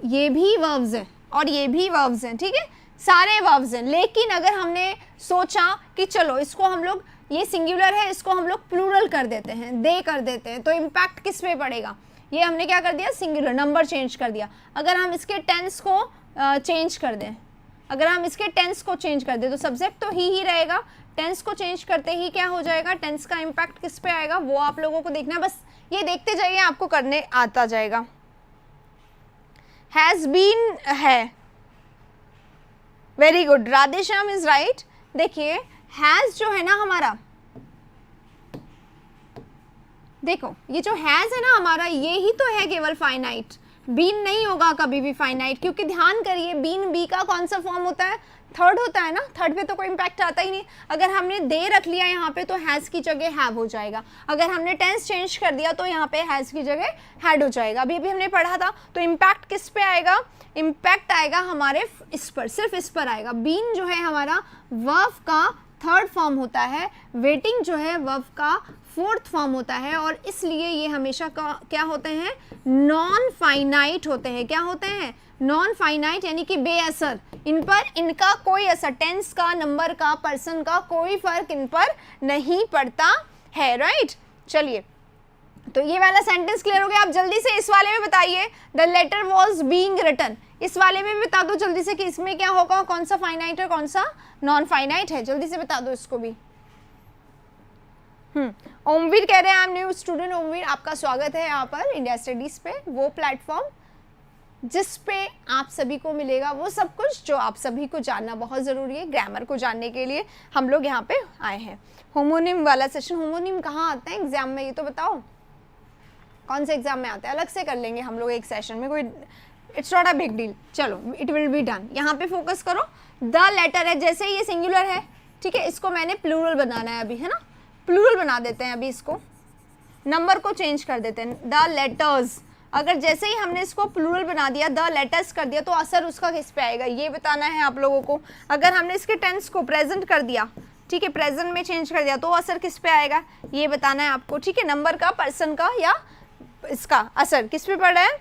ये भी वर्ब्स हैं और ये भी वर्ब्स हैं। ठीक है, सारे वर्ब्स हैं। लेकिन अगर हमने सोचा कि चलो इसको हम लोग, ये सिंगुलर है, इसको हम लोग प्लूरल कर देते हैं, दे कर देते हैं, तो इम्पैक्ट किस पे पड़ेगा। ये हमने क्या कर दिया, सिंगुलर नंबर चेंज कर दिया। अगर हम इसके टेंस को चेंज कर दें, अगर हम इसके टेंस को चेंज कर दें तो सब्जेक्ट तो ही रहेगा। टेंस को चेंज करते ही क्या हो जाएगा, टेंस का इम्पैक्ट किस पे आएगा वो आप लोगों को देखना है। बस ये देखते जाइए, आपको करने आता जाएगा। हैज बीन है, very good, Radheshyam is right. देखिए हैज जो है ना हमारा, देखो ये जो हैज है ना हमारा, ये ही तो है केवल फाइनाइट। बीन नहीं होगा कभी भी फाइनाइट, क्योंकि ध्यान करिए बीन बी का कौन सा फॉर्म होता है, थर्ड होता है ना। थर्ड पे तो कोई इम्पैक्ट आता ही नहीं। अगर हमने दे रख लिया यहाँ पे तो हैज की जगह हैव हो जाएगा। अगर हमने टेंस चेंज कर दिया तो यहाँ पे हैज की जगह हैड हो जाएगा। अभी अभी हमने पढ़ा था। तो इम्पैक्ट किस पे आएगा, इम्पैक्ट आएगा हमारे इस पर, सिर्फ इस पर आएगा। बीन जो है हमारा वर्ब का थर्ड फॉर्म होता है, वेटिंग जो है वर्ब का फोर्थ फॉर्म होता है, और इसलिए ये हमेशा क्या होते हैं, नॉन फाइनाइट होते हैं। क्या होते हैं, नॉन फाइनाइट, यानी कि बेअसर। इन पर इनका कोई असर, टेंस का, नंबर का, पर्सन का कोई फर्क इन पर नहीं पड़ता है। राइट, चलिए तो ये वाला सेंटेंस क्लियर हो गया। आप जल्दी से इस वाले में बताइए, the letter was being written. इस वाले में भी बता दो जल्दी से कि इसमें क्या होगा, कौन सा फाइनाइट है कौन सा नॉन फाइनाइट है, जल्दी से बता दो इसको भी। ओमवीर कह रहे हैं I am new student. Omveer आपका स्वागत है यहाँ पर इंडिया स्टडीज पे, वो प्लेटफॉर्म जिस पे आप सभी को मिलेगा वो सब कुछ जो आप सभी को जानना बहुत ज़रूरी है। ग्रामर को जानने के लिए हम लोग यहाँ पे आए हैं। होमोनिम वाला सेशन, होमोनिम कहाँ आता है एग्जाम में, ये तो बताओ कौन से एग्जाम में आता है, अलग से कर लेंगे हम लोग एक सेशन में, कोई it's not a big deal. चलो इट विल बी डन। यहाँ पे फोकस करो, द लेटर है, जैसे ये सिंगुलर है, ठीक है, इसको मैंने प्लूरल बनाना है अभी, है ना, प्लूरल बना देते हैं अभी, इसको नंबर को चेंज कर देते हैं, द लेटर्स। अगर जैसे ही हमने इसको प्लूरल बना दिया, द लेटर्स कर दिया, तो असर उसका किस पे आएगा ये बताना है आप लोगों को। अगर हमने इसके टेंस को प्रेजेंट कर दिया, ठीक है, प्रेजेंट में चेंज कर दिया, तो असर किस पे आएगा ये बताना है आपको। ठीक है, नंबर का, पर्सन का, या इसका असर किस पे पड़ रहा है।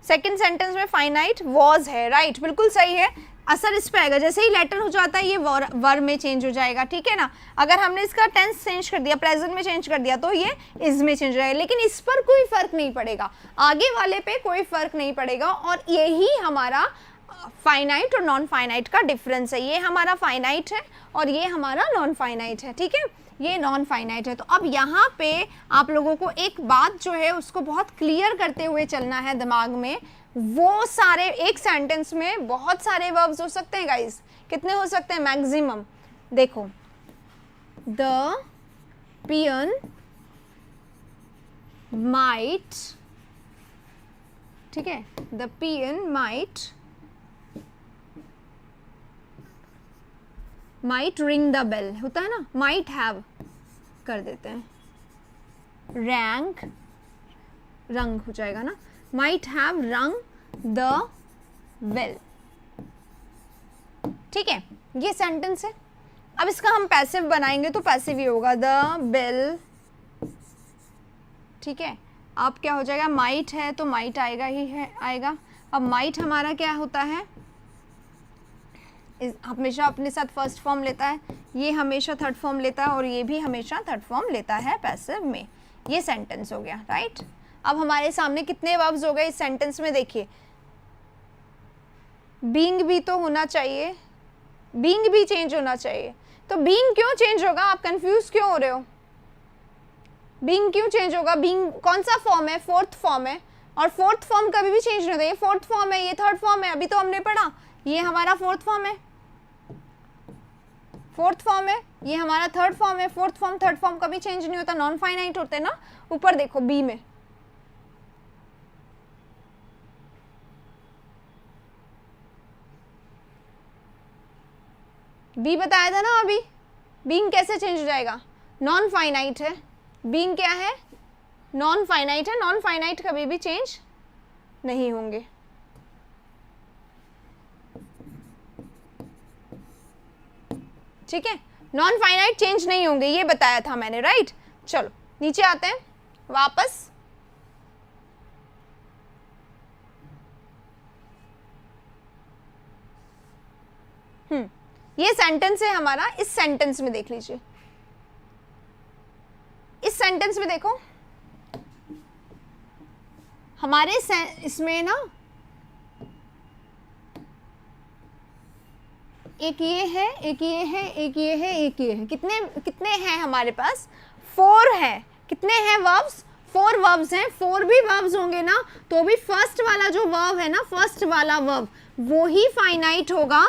सेकंड सेंटेंस में फाइनाइट वॉज है, राइट, बिल्कुल सही है, असर इस पे आएगा। जैसे ही लेटर हो जाता है ये वर्ब में चेंज हो जाएगा, ठीक है ना। अगर हमने इसका टेंस चेंज कर दिया, प्रेजेंट में चेंज कर दिया, तो ये इज में चेंज हो जाएगा, लेकिन इस पर कोई फर्क नहीं पड़ेगा, आगे वाले पे कोई फर्क नहीं पड़ेगा। और यही हमारा फाइनाइट और नॉन फाइनाइट का डिफरेंस है। ये हमारा फाइनाइट है और ये हमारा नॉन फाइनाइट है, ठीक है, ये नॉन फाइनाइट है। तो अब यहाँ पे आप लोगों को एक बात जो है उसको बहुत क्लियर करते हुए चलना है दिमाग में। वो सारे एक सेंटेंस में बहुत सारे वर्ब्स हो सकते हैं गाइस, कितने हो सकते हैं मैक्सिमम, देखो, द पियन माइट, ठीक है, the peon might ring the bell, होता है ना, माइट हैव कर देते हैं, रैंक, रंग हो जाएगा ना, माइट हैव रंग द बेल, ठीक है, ये सेंटेंस है। अब इसका हम पैसिव बनाएंगे तो पैसिव ही होगा, द बेल, ठीक है। अब क्या हो जाएगा, माइट है तो माइट आएगा ही है, आएगा। अब माइट हमारा क्या होता है, हमेशा अपने साथ फर्स्ट फॉर्म लेता है, ये हमेशा थर्ड फॉर्म लेता है और ये भी हमेशा थर्ड फॉर्म लेता है पैसिव में। ये सेंटेंस हो गया, राइट। अब हमारे सामने कितने वर्ब्स हो गए इस सेंटेंस में, देखिए बीइंग भी तो होना चाहिए, बीइंग भी चेंज होना चाहिए। तो बीइंग क्यों चेंज होगा, आप कंफ्यूज क्यों हो रहे हो? बीइंग क्यों चेंज होगा? बीइंग कौन सा फॉर्म है, फोर्थ फॉर्म है, और फोर्थ फॉर्म कभी भी चेंज नहीं होता। ये फोर्थ फॉर्म है, ये थर्ड फॉर्म है, अभी तो हमने पढ़ा, ये हमारा फोर्थ फॉर्म है, फोर्थ फॉर्म है, ये हमारा थर्ड फॉर्म है। फोर्थ फॉर्म थर्ड फॉर्म कभी चेंज नहीं होता, नॉन फाइनाइट होते हैं ना। ऊपर देखो बी में, बी बताया था ना अभी, बीइंग कैसे चेंज हो जाएगा, नॉन फाइनाइट है, बीइंग क्या है, नॉन फाइनाइट है, नॉन फाइनाइट कभी भी चेंज नहीं होंगे। ठीक है, नॉन फाइनाइट चेंज नहीं होंगे, ये बताया था मैंने, राइट। चलो नीचे आते हैं वापस। ये सेंटेंस है हमारा, इस सेंटेंस में देख लीजिए, इस सेंटेंस में देखो हमारे इसमें ना एक ये है, एक ये है, एक ये है, एक ये है, कितने कितने हैं हमारे पास, 4 है। कितने हैं वर्ब्स, 4 वर्ब्स हैं। 4 भी वर्ब्स होंगे ना तो भी फर्स्ट वाला जो वर्ब है ना, फर्स्ट वाला वर्ब वो ही फाइनाइट होगा,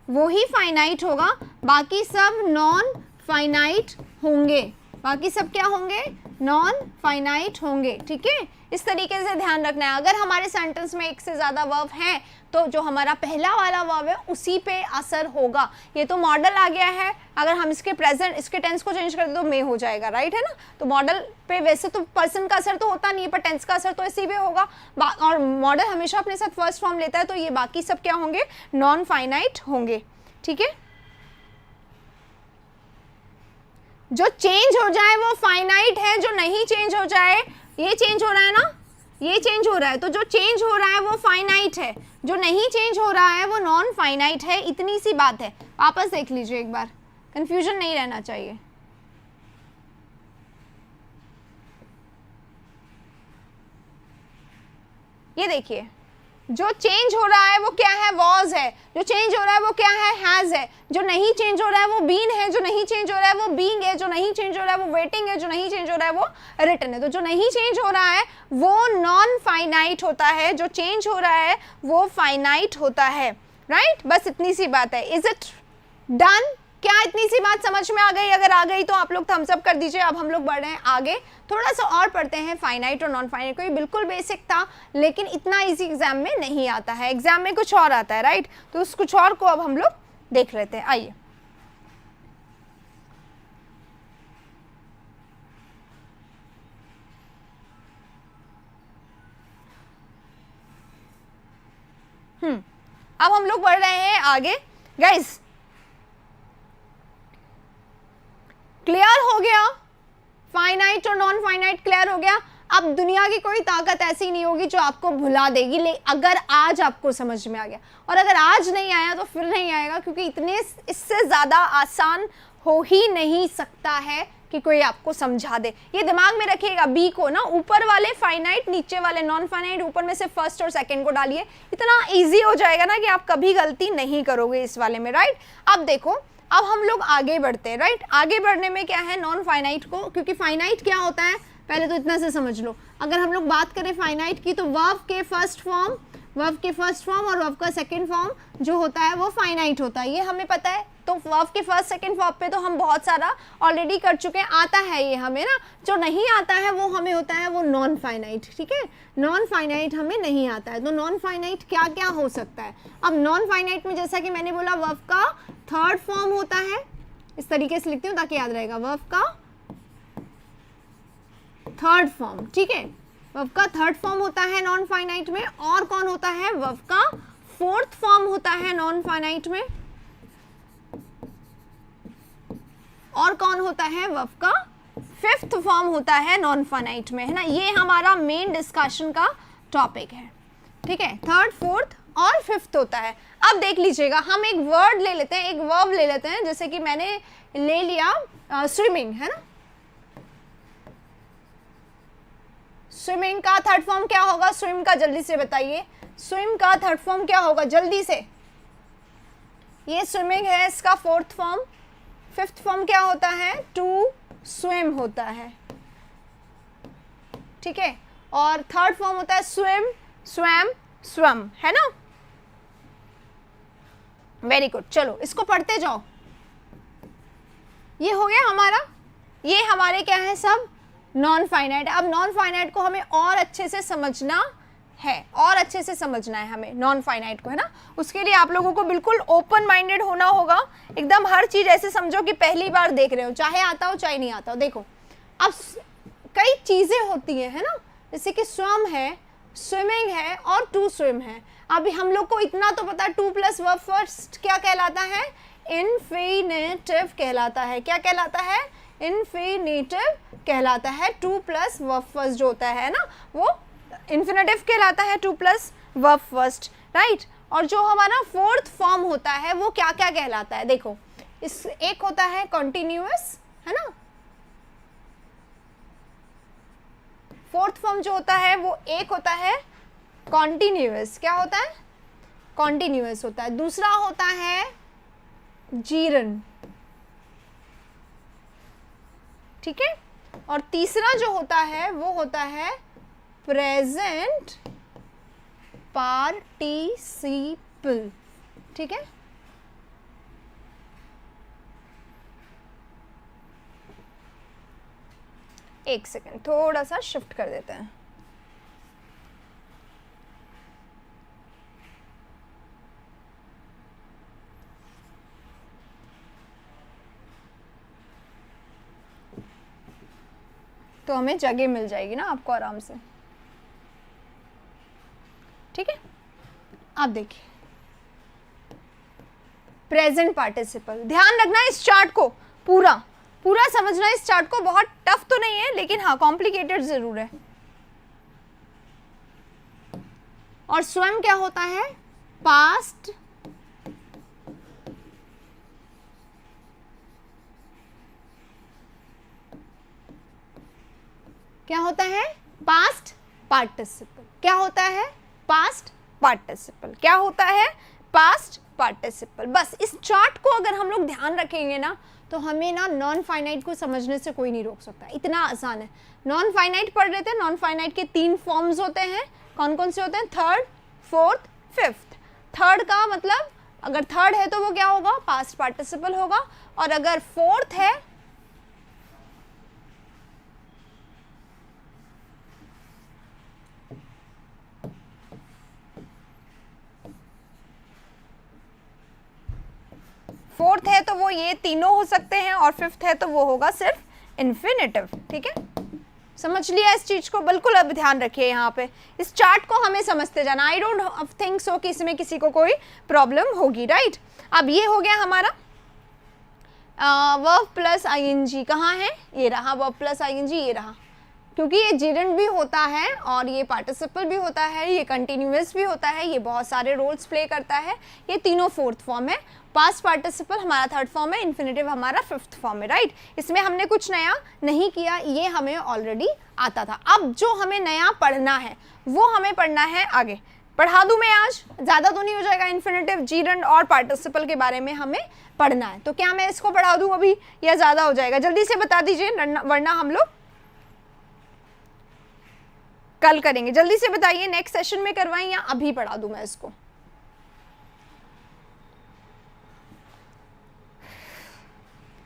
वो ही फाइनाइट होगा, बाकी सब नॉन फाइनाइट होंगे, बाकी सब क्या होंगे, नॉन फाइनाइट होंगे। ठीक है, इस तरीके से ध्यान रखना है। अगर हमारे सेंटेंस में एक से ज़्यादा वर्ब हैं तो जो हमारा पहला वाला वर्ब है उसी पे असर होगा। ये तो मॉडल आ गया है, अगर हम इसके प्रेजेंट, इसके टेंस को चेंज कर दे तो मे हो जाएगा, राइट है ना। तो मॉडल पे वैसे तो पर्सन का असर तो होता नहीं है, पर टेंस का असर तो इसी पे होगा। और मॉडल हमेशा अपने साथ फर्स्ट फॉर्म लेता है, तो ये बाकी सब क्या होंगे, नॉन फाइनाइट होंगे। ठीक है, जो चेंज हो जाए वो फाइनाइट है, जो नहीं चेंज हो जाए, ये चेंज हो रहा है ना, ये चेंज हो रहा है, तो जो चेंज हो रहा है वो फाइनाइट है, जो नहीं चेंज हो रहा है वो नॉन फाइनाइट है। इतनी सी बात है, वापस देख लीजिए एक बार, कंफ्यूजन नहीं रहना चाहिए। ये देखिए, जो चेंज हो रहा है वो क्या है, वॉज है, जो चेंज हो रहा है वो क्या है, हैज है, जो नहीं चेंज हो रहा है वो बीन है, जो नहीं चेंज हो रहा है वो बीइंग है, जो नहीं चेंज हो रहा है वो वेटिंग है, जो नहीं चेंज हो रहा है वो रिटन है। तो जो नहीं चेंज हो रहा है वो नॉन फाइनाइट होता है, जो चेंज हो रहा है वो फाइनाइट होता है, राइट। बस इतनी सी बात है। Is it done? क्या इतनी सी बात समझ में आ गई? अगर आ गई तो आप लोग थम्स अप कर दीजिए। अब हम लोग बढ़ रहे हैं आगे, थोड़ा सा और पढ़ते हैं फाइनाइट और नॉन फाइनाइट को। ये बिल्कुल बेसिक था, लेकिन इतना इजी एग्जाम में नहीं आता है, एग्जाम में कुछ और आता है, राइट। तो उस कुछ और को अब हम लोग देख लेते हैं, आइए। अब हम लोग बढ़ रहे हैं आगे, गाइस। क्लियर हो गया, फाइनाइट और नॉन फाइनाइट क्लियर हो गया। अब दुनिया की कोई ताकत ऐसी नहीं होगी जो आपको भुला देगी, अगर आज आपको समझ में आ गया, और अगर आज नहीं आया तो फिर नहीं आएगा, क्योंकि इतने इससे ज़्यादा आसान हो ही नहीं सकता है कि कोई आपको समझा दे। ये दिमाग में रखिएगा, बी को ना ऊपर वाले फाइनाइट, नीचे वाले नॉन फाइनाइट, ऊपर में से फर्स्ट और सेकंड को डालिए, इतना ईजी हो जाएगा ना कि आप कभी गलती नहीं करोगे इस वाले में, राइट। अब देखो, अब हम लोग आगे बढ़ते हैं, राइट। आगे बढ़ने में क्या है, नॉन फाइनाइट को, क्योंकि फाइनाइट क्या होता है पहले तो इतना से समझ लो। अगर हम लोग बात करें फाइनाइट की, तो वर्ब के फर्स्ट फॉर्म, वर्ब के फर्स्ट फॉर्म और वर्ब का सेकंड फॉर्म जो होता है वो फाइनाइट होता है, ये हमें पता है। तो वर्ब के फर्स्ट सेकंड फॉर्म पे तो हम बहुत सारा ऑलरेडी कर चुके हैं, आता है ये हमें ना। जो नहीं आता है वो हमें होता है वो नॉन फाइनाइट, ठीक है। नॉन फाइनाइट हमें नहीं आता है। तो नॉन फाइनाइट क्या क्या हो सकता है? अब नॉन फाइनाइट में जैसा कि मैंने बोला, वर्ब का थर्ड फॉर्म होता है, इस तरीके से लिखती हूँ ताकि याद रहेगा, वर्ब का थर्ड फॉर्म, ठीक है। वर्ब का थर्ड फॉर्म होता है नॉन फाइनाइट में। और कौन होता है? वर्ब का फोर्थ फॉर्म होता है नॉन फाइनाइट में। और कौन होता है? वर्ब का फिफ्थ फॉर्म होता है नॉन फाइनाइट में, है ना। ये हमारा मेन डिस्कशन का टॉपिक है, ठीक है। थर्ड, फोर्थ और फिफ्थ होता है। अब देख लीजिएगा, हम एक वर्ड ले लेते हैं, एक वर्ब ले लेते हैं, जैसे कि मैंने ले लिया स्विमिंग, है ना। स्विमिंग का थर्ड फॉर्म क्या होगा, स्विम का जल्दी से बताइए, स्विम का थर्ड फॉर्म क्या होगा जल्दी से। ये स्विमिंग है, इसका फोर्थ फॉर्म, फिफ्थ फॉर्म क्या होता है, टू स्विम होता है, ठीक है। और थर्ड फॉर्म होता है स्विम, स्वैम, स्वम, है ना। वेरी गुड, चलो इसको पढ़ते जाओ। ये हो गया हमारा, ये हमारे क्या है सब नॉन फाइनाइट। अब नॉन फाइनाइट को हमें और अच्छे से समझना है, और अच्छे से समझना है हमें नॉन फाइनाइट को, है ना। उसके लिए आप लोगों को बिल्कुल ओपन माइंडेड होना होगा, एकदम हर चीज ऐसे समझो कि पहली बार देख रहे हो, चाहे आता हो चाहे नहीं आता हो। देखो अब कई चीजें होती है ना, जैसे कि स्वम है, स्विमिंग है और टू स्विम है। अभी हम लोग को इतना तो पता, टू प्लस वर्ब फर्स्ट क्या कहलाता है, इन्फिनेटिव कहलाता है। क्या कहलाता है, इन्फिनेटिव कहलाता है। टू प्लस वर्ब फर्स्ट जो होता है ना, वो इन्फिनेटिव कहलाता है, two plus verb first, right. और जो हमारा फोर्थ फॉर्म होता है वो क्या क्या कहलाता है, देखो इस एक होता है कॉन्टिन्यूअस, है ना। फोर्थ फॉर्म जो होता है वो एक होता है कॉन्टिन्यूअस, क्या होता है, कॉन्टिन्यूअस होता है। दूसरा होता है जीरन, ठीक है। और तीसरा जो होता है वो होता है प्रेजेंट पार्टिसिपल, ठीक है। एक सेकेंड, थोड़ा सा शिफ्ट कर देते हैं। तो हमें जगह मिल जाएगी ना आपको आराम से, ठीक है। अब देखिए प्रेजेंट पार्टिसिपल, ध्यान रखना इस चार्ट को पूरा पूरा समझना। इस चार्ट को बहुत टफ तो नहीं है, लेकिन हाँ कॉम्प्लिकेटेड जरूर है। और स्वयं क्या होता है, पास्ट क्या होता है, पास्ट पार्टिसिपल। क्या होता है, पास्ट पार्टिसिपल। क्या होता है, पास्ट पार्टिसिपल। बस इस चार्ट को अगर हम लोग ध्यान रखेंगे ना, तो हमें ना नॉन फाइनाइट को समझने से कोई नहीं रोक सकता, इतना आसान है। नॉन फाइनाइट पढ़ रहे थे, नॉन फाइनाइट के 3 फॉर्म्स होते हैं। कौन कौन से होते हैं, थर्ड, फोर्थ, फिफ्थ। थर्ड का मतलब अगर थर्ड है तो वो क्या होगा, पास्ट पार्टिसिपल होगा। और अगर फोर्थ है फोर्थ है तो वो ये तीनों हो सकते हैं, और फिफ्थ है तो वो होगा सिर्फ इन्फिनेटिव, ठीक है। समझ लिया इस चीज को, बिल्कुल अब ध्यान रखिए यहाँ पे, इस चार्ट को हमें समझते जाना। आई डोंट थिंक सो कि इसमें किसी को कोई प्रॉब्लम होगी, राइट। अब ये हो गया हमारा वर्ब प्लस आईएनजी, कहाँ है, ये रहा वर्ब प्लस आईएनजी, ये रहा। क्योंकि ये जेरेंट भी होता है और ये पार्टिसिपल भी होता है, ये कंटिन्यूअस भी होता है, ये बहुत सारे रोल्स प्ले करता है। ये तीनों फोर्थ फॉर्म है, पास्ट पार्टिसिपल हमारा थर्ड फॉर्म है, इन्फिनेटिव हमारा फिफ्थ फॉर्म है, राइट। इसमें हमने कुछ नया नहीं किया, ये हमें ऑलरेडी आता था। अब जो हमें नया पढ़ना है वो हमें पढ़ना है आगे। पढ़ा दूं मैं आज, ज़्यादा तो नहीं हो जाएगा, इन्फिनेटिव, जीरेंट और पार्टिसिपल के बारे में हमें पढ़ना है। तो क्या मैं इसको पढ़ा दूं अभी, या ज़्यादा हो जाएगा, जल्दी से बता दीजिए, वरना हम लोग कल करेंगे। जल्दी से बताइए, नेक्स्ट सेशन में करवाएं या अभी पढ़ा दूं मैं इसको।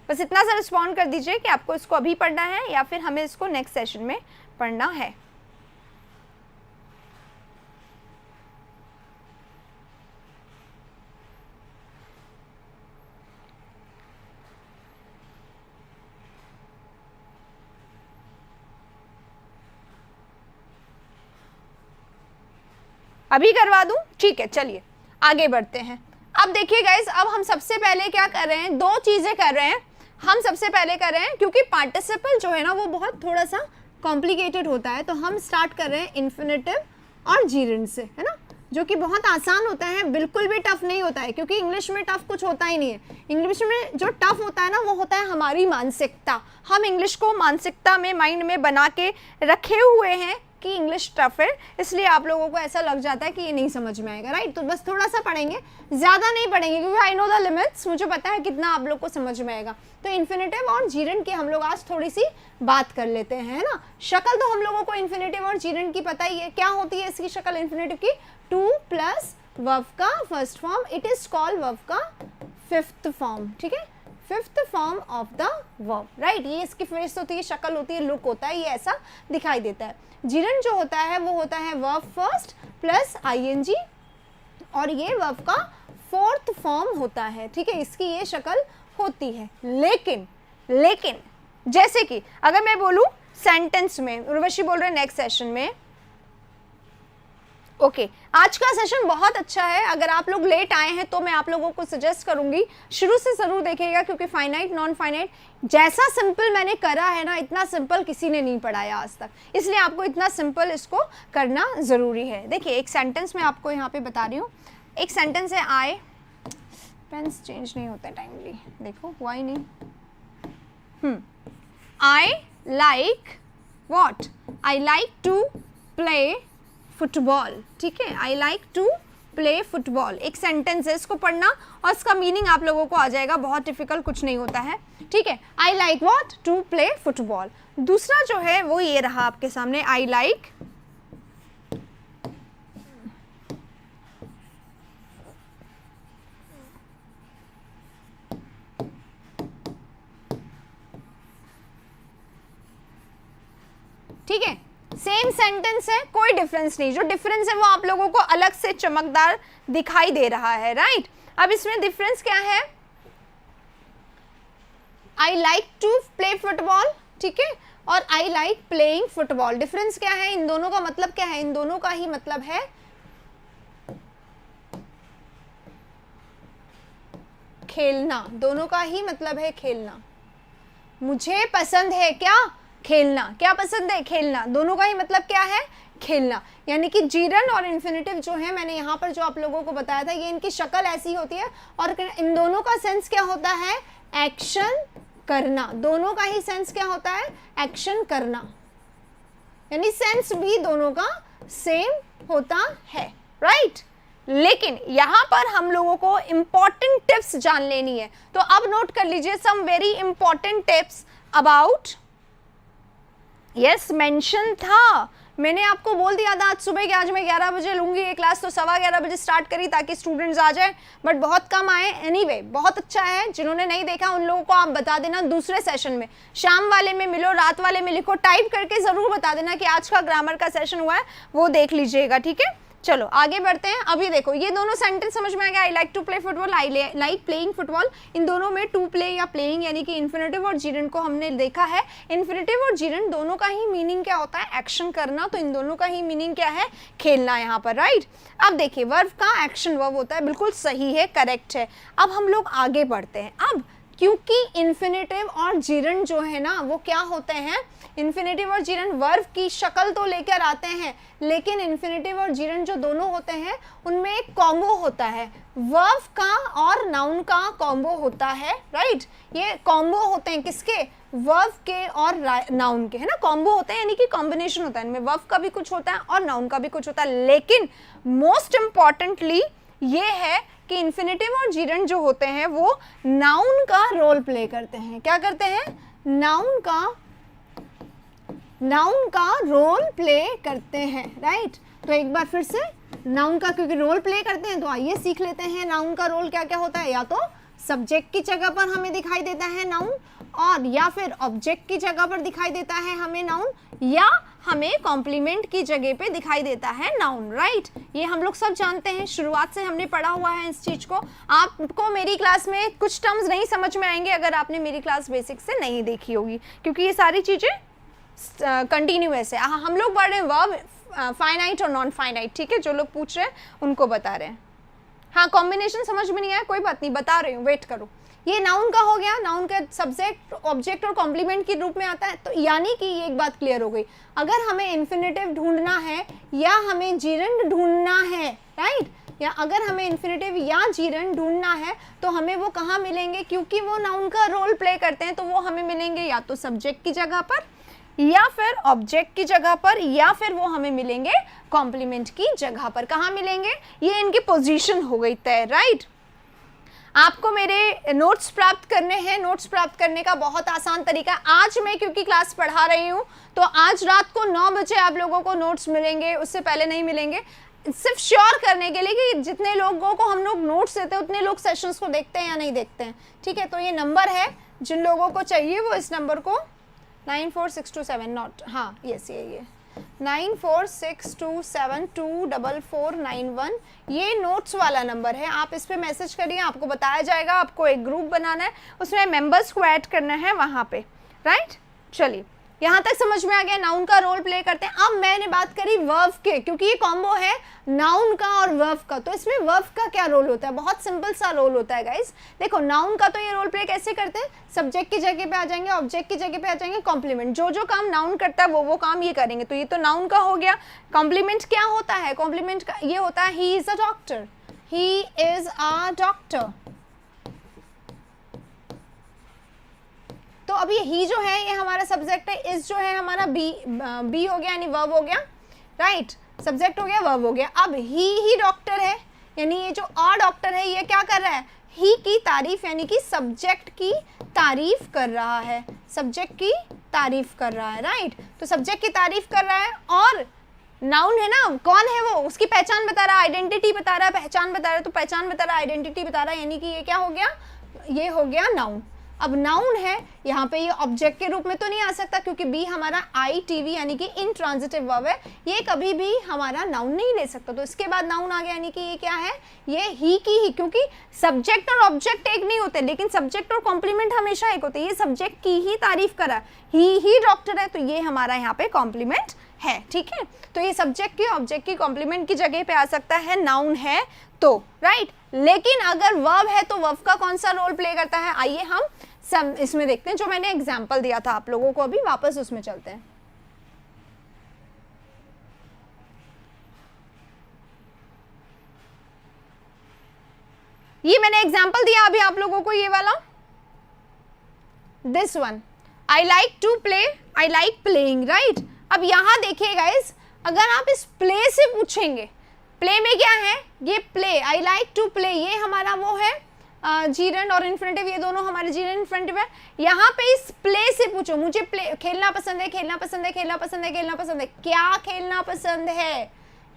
बस इतना सा रिस्पॉन्ड कर दीजिए कि आपको इसको अभी पढ़ना है या फिर हमें इसको नेक्स्ट सेशन में पढ़ना है। अभी करवा दूं, ठीक है, चलिए आगे बढ़ते हैं। अब देखिए गाइस, अब हम सबसे पहले क्या कर रहे हैं, 2 चीजें कर रहे हैं। हम सबसे पहले कर रहे हैं, क्योंकि पार्टिसिपल जो है ना वो बहुत थोड़ा सा कॉम्प्लिकेटेड होता है, तो हम स्टार्ट कर रहे हैं इन्फिनेटिव और जीरेंड से, है ना, जो कि बहुत आसान होता है, बिल्कुल भी टफ नहीं होता है, क्योंकि इंग्लिश में टफ कुछ होता ही नहीं है। इंग्लिश में जो टफ होता है ना वो होता है हमारी मानसिकता। हम इंग्लिश को मानसिकता में, माइंड में बना के रखे हुए हैं कि इंग्लिश टफ है, इसलिए आप लोगों को ऐसा लग जाता है कि ये नहीं समझ में आएगा, राइट। तो बस थोड़ा सा पढ़ेंगे, ज़्यादा नहीं पढ़ेंगे, क्योंकि आई नो द लिमिट्स, मुझे पता है कितना आप लोग को समझ में आएगा। तो इन्फिनेटिव और जीरेंड की हम लोग आज थोड़ी सी बात कर लेते हैं, है ना। शक्ल तो हम लोगों को इन्फिनेटिव और जीरेंड की पता ही है, क्या होती है इसकी शक्ल इन्फिनेटिव की, टू प्लस वर्ब का first form, it is called verb का फिफ्थ फॉर्म, ठीक है, fifth form of the verb, right. ये इसकी फेस होती है, शक्ल होती है, लुक होता है, ये ऐसा दिखाई देता है। जीरेंड जो होता है वो होता है वर्ब फर्स्ट प्लस आईएनजी, और ये वर्ब का फोर्थ फॉर्म होता है, ठीक है, इसकी ये शक्ल होती है। लेकिन जैसे कि अगर मैं बोलूं सेंटेंस में, उर्वशी बोल रहे हैं नेक्स्ट सेशन में, ओके, आज का सेशन बहुत अच्छा है। अगर आप लोग लेट आए हैं तो मैं आप लोगों को सजेस्ट करूंगी शुरू से जरूर देखिएगा, क्योंकि फाइनाइट नॉन फाइनाइट जैसा सिंपल मैंने करा है ना, इतना सिंपल किसी ने नहीं पढ़ाया आज तक, इसलिए आपको इतना सिंपल इसको करना ज़रूरी है। देखिए एक सेंटेंस में आपको यहाँ पे बता रही हूँ, एक सेंटेंस है आई, पेन्स चेंज नहीं होते टाइमली, देखो हुआ ही नहीं। I like what, I like to play football, ठीक है, I like to play football, एक सेंटेंस है, इसको पढ़ना और इसका मीनिंग आप लोगों को आ जाएगा, बहुत डिफिकल्ट कुछ नहीं होता है, ठीक है। I like what, to play football. दूसरा जो है वो ये रहा आपके सामने, आई लाइक ठीक है, सेम सेंटेंस है, कोई डिफरेंस नहीं, जो डिफरेंस है वो आप लोगों को अलग से चमकदार दिखाई दे रहा है, राइट। अब इसमें डिफरेंस क्या है, I like to play football, ठीक है, और I like playing football, difference क्या है, इन दोनों का मतलब क्या है, इन दोनों का ही मतलब है खेलना, दोनों का ही मतलब है खेलना। मुझे पसंद है क्या, खेलना, क्या पसंद है, खेलना, दोनों का ही मतलब क्या है, खेलना। यानी कि जीरेंड और इन्फिनेटिव जो है, मैंने यहाँ पर जो आप लोगों को बताया था, ये इनकी शक्ल ऐसी होती है, और इन दोनों का सेंस क्या होता है, एक्शन करना, दोनों का ही सेंस क्या होता है, एक्शन करना, यानी सेंस भी दोनों का सेम होता है, राइट। लेकिन यहाँ पर हम लोगों को इंपॉर्टेंट टिप्स जान लेनी है, तो अब नोट कर लीजिए some very important tips about, yes mention था, मैंने आपको बोल दिया था आज सुबह कि आज मैं 11 बजे लूंगी ये क्लास, तो 11:15 बजे स्टार्ट करी ताकि स्टूडेंट्स आ जाए, बट बहुत कम आए। एनीवे बहुत अच्छा है, जिन्होंने नहीं देखा उन लोगों को आप बता देना, दूसरे सेशन में शाम वाले में मिलो, रात वाले में लिखो, टाइप करके ज़रूर बता देना कि आज का ग्रामर का सेशन हुआ है, वो देख लीजिएगा, ठीक है। चलो आगे बढ़ते हैं। अभी देखो ये दोनों सेंटेंस समझ में आ गया, I like to play football, I like playing football, इन दोनों में टू प्ले या प्लेइंग यानी कि इन्फिनेटिव और जीरेंड को हमने देखा है। इन्फिनेटिव और जीरेंड दोनों का ही मीनिंग क्या होता है, एक्शन करना, तो इन दोनों का ही मीनिंग क्या है, खेलना यहाँ पर, राइट। अब देखिए वर्ब का एक्शन वर्ब होता है, बिल्कुल सही है, करेक्ट है। अब हम लोग आगे बढ़ते हैं। अब क्योंकि इन्फिनेटिव और जीरेंड जो है ना वो क्या होते हैं, इन्फिनेटिव और जीरेंड वर्ब की शक्ल तो लेकर आते हैं, लेकिन इन्फिनेटिव और जीरेंड जो दोनों होते हैं उनमें एक कॉम्बो होता है, वर्ब का और नाउन का कॉम्बो होता है, राइट। ये कॉम्बो होते हैं किसके, वर्ब के और नाउन के, है ना, कॉम्बो होते हैं यानी कि कॉम्बिनेशन होता है, इनमें वर्ब का भी कुछ होता है और नाउन का भी कुछ होता है। लेकिन मोस्ट इंपॉर्टेंटली ये है कि इन्फिनेटिव और जीरेंड जो होते हैं वो नाउन का रोल प्ले करते हैं। क्या करते हैं, नाउन का रोल प्ले करते हैं, राइट। तो एक बार फिर से नाउन का क्योंकि रोल प्ले करते हैं तो आइए सीख लेते हैं नाउन का रोल क्या क्या होता है। या तो सब्जेक्ट की जगह पर हमें दिखाई देता है नाउन, और या फिर ऑब्जेक्ट की जगह पर दिखाई देता है हमें नाउन, या हमें कॉम्प्लीमेंट की जगह पे दिखाई देता है नाउन, राइट। ये हम लोग सब जानते हैं, शुरुआत से हमने पढ़ा हुआ है इस चीज को। आपको मेरी क्लास में कुछ टर्म्स नहीं समझ में आएंगे अगर आपने मेरी क्लास बेसिक से नहीं देखी होगी, क्योंकि ये सारी चीजें कंटिन्यूअस है। हम लोग पढ़ रहे हैं वर्ब फाइनाइट और नॉन फाइनाइट, ठीक है, जो लोग पूछ रहे हैं उनको बता रहे हैं। हाँ, कॉम्बिनेशन समझ में नहीं आया, कोई बात नहीं, बता रही हूँ, वेट करो। ये नाउन का हो गया, नाउन का सब्जेक्ट, ऑब्जेक्ट और कॉम्प्लीमेंट के रूप में आता है। तो यानी कि ये एक बात क्लियर हो गई, अगर हमें इन्फिनेटिव ढूंढना है या हमें जीरंड ढूंढना है, राइट, या अगर हमें इन्फिनेटिव या जीरंड ढूंढना है तो हमें वो कहाँ मिलेंगे, क्योंकि वो नाउन का रोल प्ले करते हैं, तो वो हमें मिलेंगे या तो सब्जेक्ट की जगह पर, या फिर ऑब्जेक्ट की जगह पर, या फिर वो हमें मिलेंगे कॉम्प्लीमेंट की जगह पर। कहाँ मिलेंगे, ये इनकी पोजीशन हो गई तय, राइट। आपको मेरे नोट्स प्राप्त करने हैं, नोट्स प्राप्त करने का बहुत आसान तरीका, आज मैं क्योंकि क्लास पढ़ा रही हूँ तो आज रात को 9 बजे आप लोगों को नोट्स मिलेंगे, उससे पहले नहीं मिलेंगे, सिर्फ श्योर करने के लिए कि जितने लोगों को हम लोग नोट्स देते हैं उतने लोग सेशंस को देखते हैं या नहीं देखते हैं, ठीक है। तो ये नंबर है, जिन लोगों को चाहिए वो इस नंबर को 94627 नॉट, हाँ यस ये 9462724491, ये नोट्स वाला नंबर है। आप इस पे मैसेज करिए, आपको बताया जाएगा, आपको एक ग्रुप बनाना है, उसमें मेंबर्स को ऐड करना है वहाँ पे, राइट। चलिए, यहाँ तक समझ में आ गया, नाउन का रोल प्ले करते हैं। अब मैंने बात करी वर्ब के, क्योंकि ये कॉम्बो है नाउन का और वर्ब का, तो इसमें वर्ब का क्या रोल होता है, बहुत सिंपल सा रोल होता है गाइस। देखो, नाउन का तो ये रोल प्ले कैसे करते हैं, सब्जेक्ट की जगह पे आ जाएंगे, ऑब्जेक्ट की जगह पे आ जाएंगे, कॉम्प्लीमेंट, जो जो काम नाउन करता है वो काम ये करेंगे, तो ये तो नाउन का हो गया। कॉम्प्लीमेंट क्या होता है, कॉम्प्लीमेंट का ये होता है he is a doctor, he is a doctor. तो अब ये ही जो है ये हमारा सब्जेक्ट है, इस जो है हमारा बी हो गया, यानी वर्ब हो गया, राइट, सब्जेक्ट हो गया, वर्ब हो गया। अब ही डॉक्टर है, यानी ये जो अ डॉक्टर है ये क्या कर रहा है, ही की तारीफ, यानी कि सब्जेक्ट की तारीफ कर रहा है, सब्जेक्ट की तारीफ कर रहा है, राइट। तो सब्जेक्ट की तारीफ कर रहा है, और नाउन है ना, कौन है वो, उसकी पहचान बता रहा है, आइडेंटिटी बता रहा है, पहचान बता रहा है, तो पहचान बता रहा है, आइडेंटिटी बता रहा है, यानी कि ये क्या हो गया, ये हो गया नाउन। अब नाउन है, यहाँ पे ये ऑब्जेक्ट के रूप में तो नहीं आ सकता, क्योंकि बी हमारा ITV यानी कि इंट्रांजिटिव वर्ब है, ये कभी भी हमारा नाउन नहीं ले सकता। तो इसके बाद नाउन आ गया, यानी कि ये क्या है, ये ही की ही, क्योंकि सब्जेक्ट और ऑब्जेक्ट एक नहीं होते, लेकिन सब्जेक्ट और कॉम्प्लीमेंट हमेशा एक होते हैं। ये सब्जेक्ट की ही तारीफ करा, ही डॉक्टर है, तो ये हमारा यहाँ पे कॉम्प्लीमेंट है, ठीक है। तो ये सब्जेक्ट की, ऑब्जेक्ट की, कॉम्प्लीमेंट की जगह पे आ सकता है, नाउन है तो, राइट। लेकिन अगर वर्ब है तो वर्ब का कौन सा रोल प्ले करता है, आइए हम सब इसमें देखते हैं, जो मैंने एग्जाम्पल दिया था आप लोगों को, अभी वापस उसमें चलते हैं। ये मैंने एग्जाम्पल दिया अभी आप लोगों को, ये वाला, this one, I like to play, I like playing, right. अब यहां देखिए गाइस, अगर आप इस प्ले से पूछेंगे, प्ले में क्या है, ये play, I like to play, ये हमारा वो है जीरंड और इन्फिनेटिव, ये दोनों हमारे जीरंड इन्फिनेटिव है। यहाँ पे इस प्ले से पूछो, मुझे प्ले खेलना पसंद है, खेलना पसंद है, खेलना पसंद है, खेलना पसंद है, क्या खेलना पसंद है,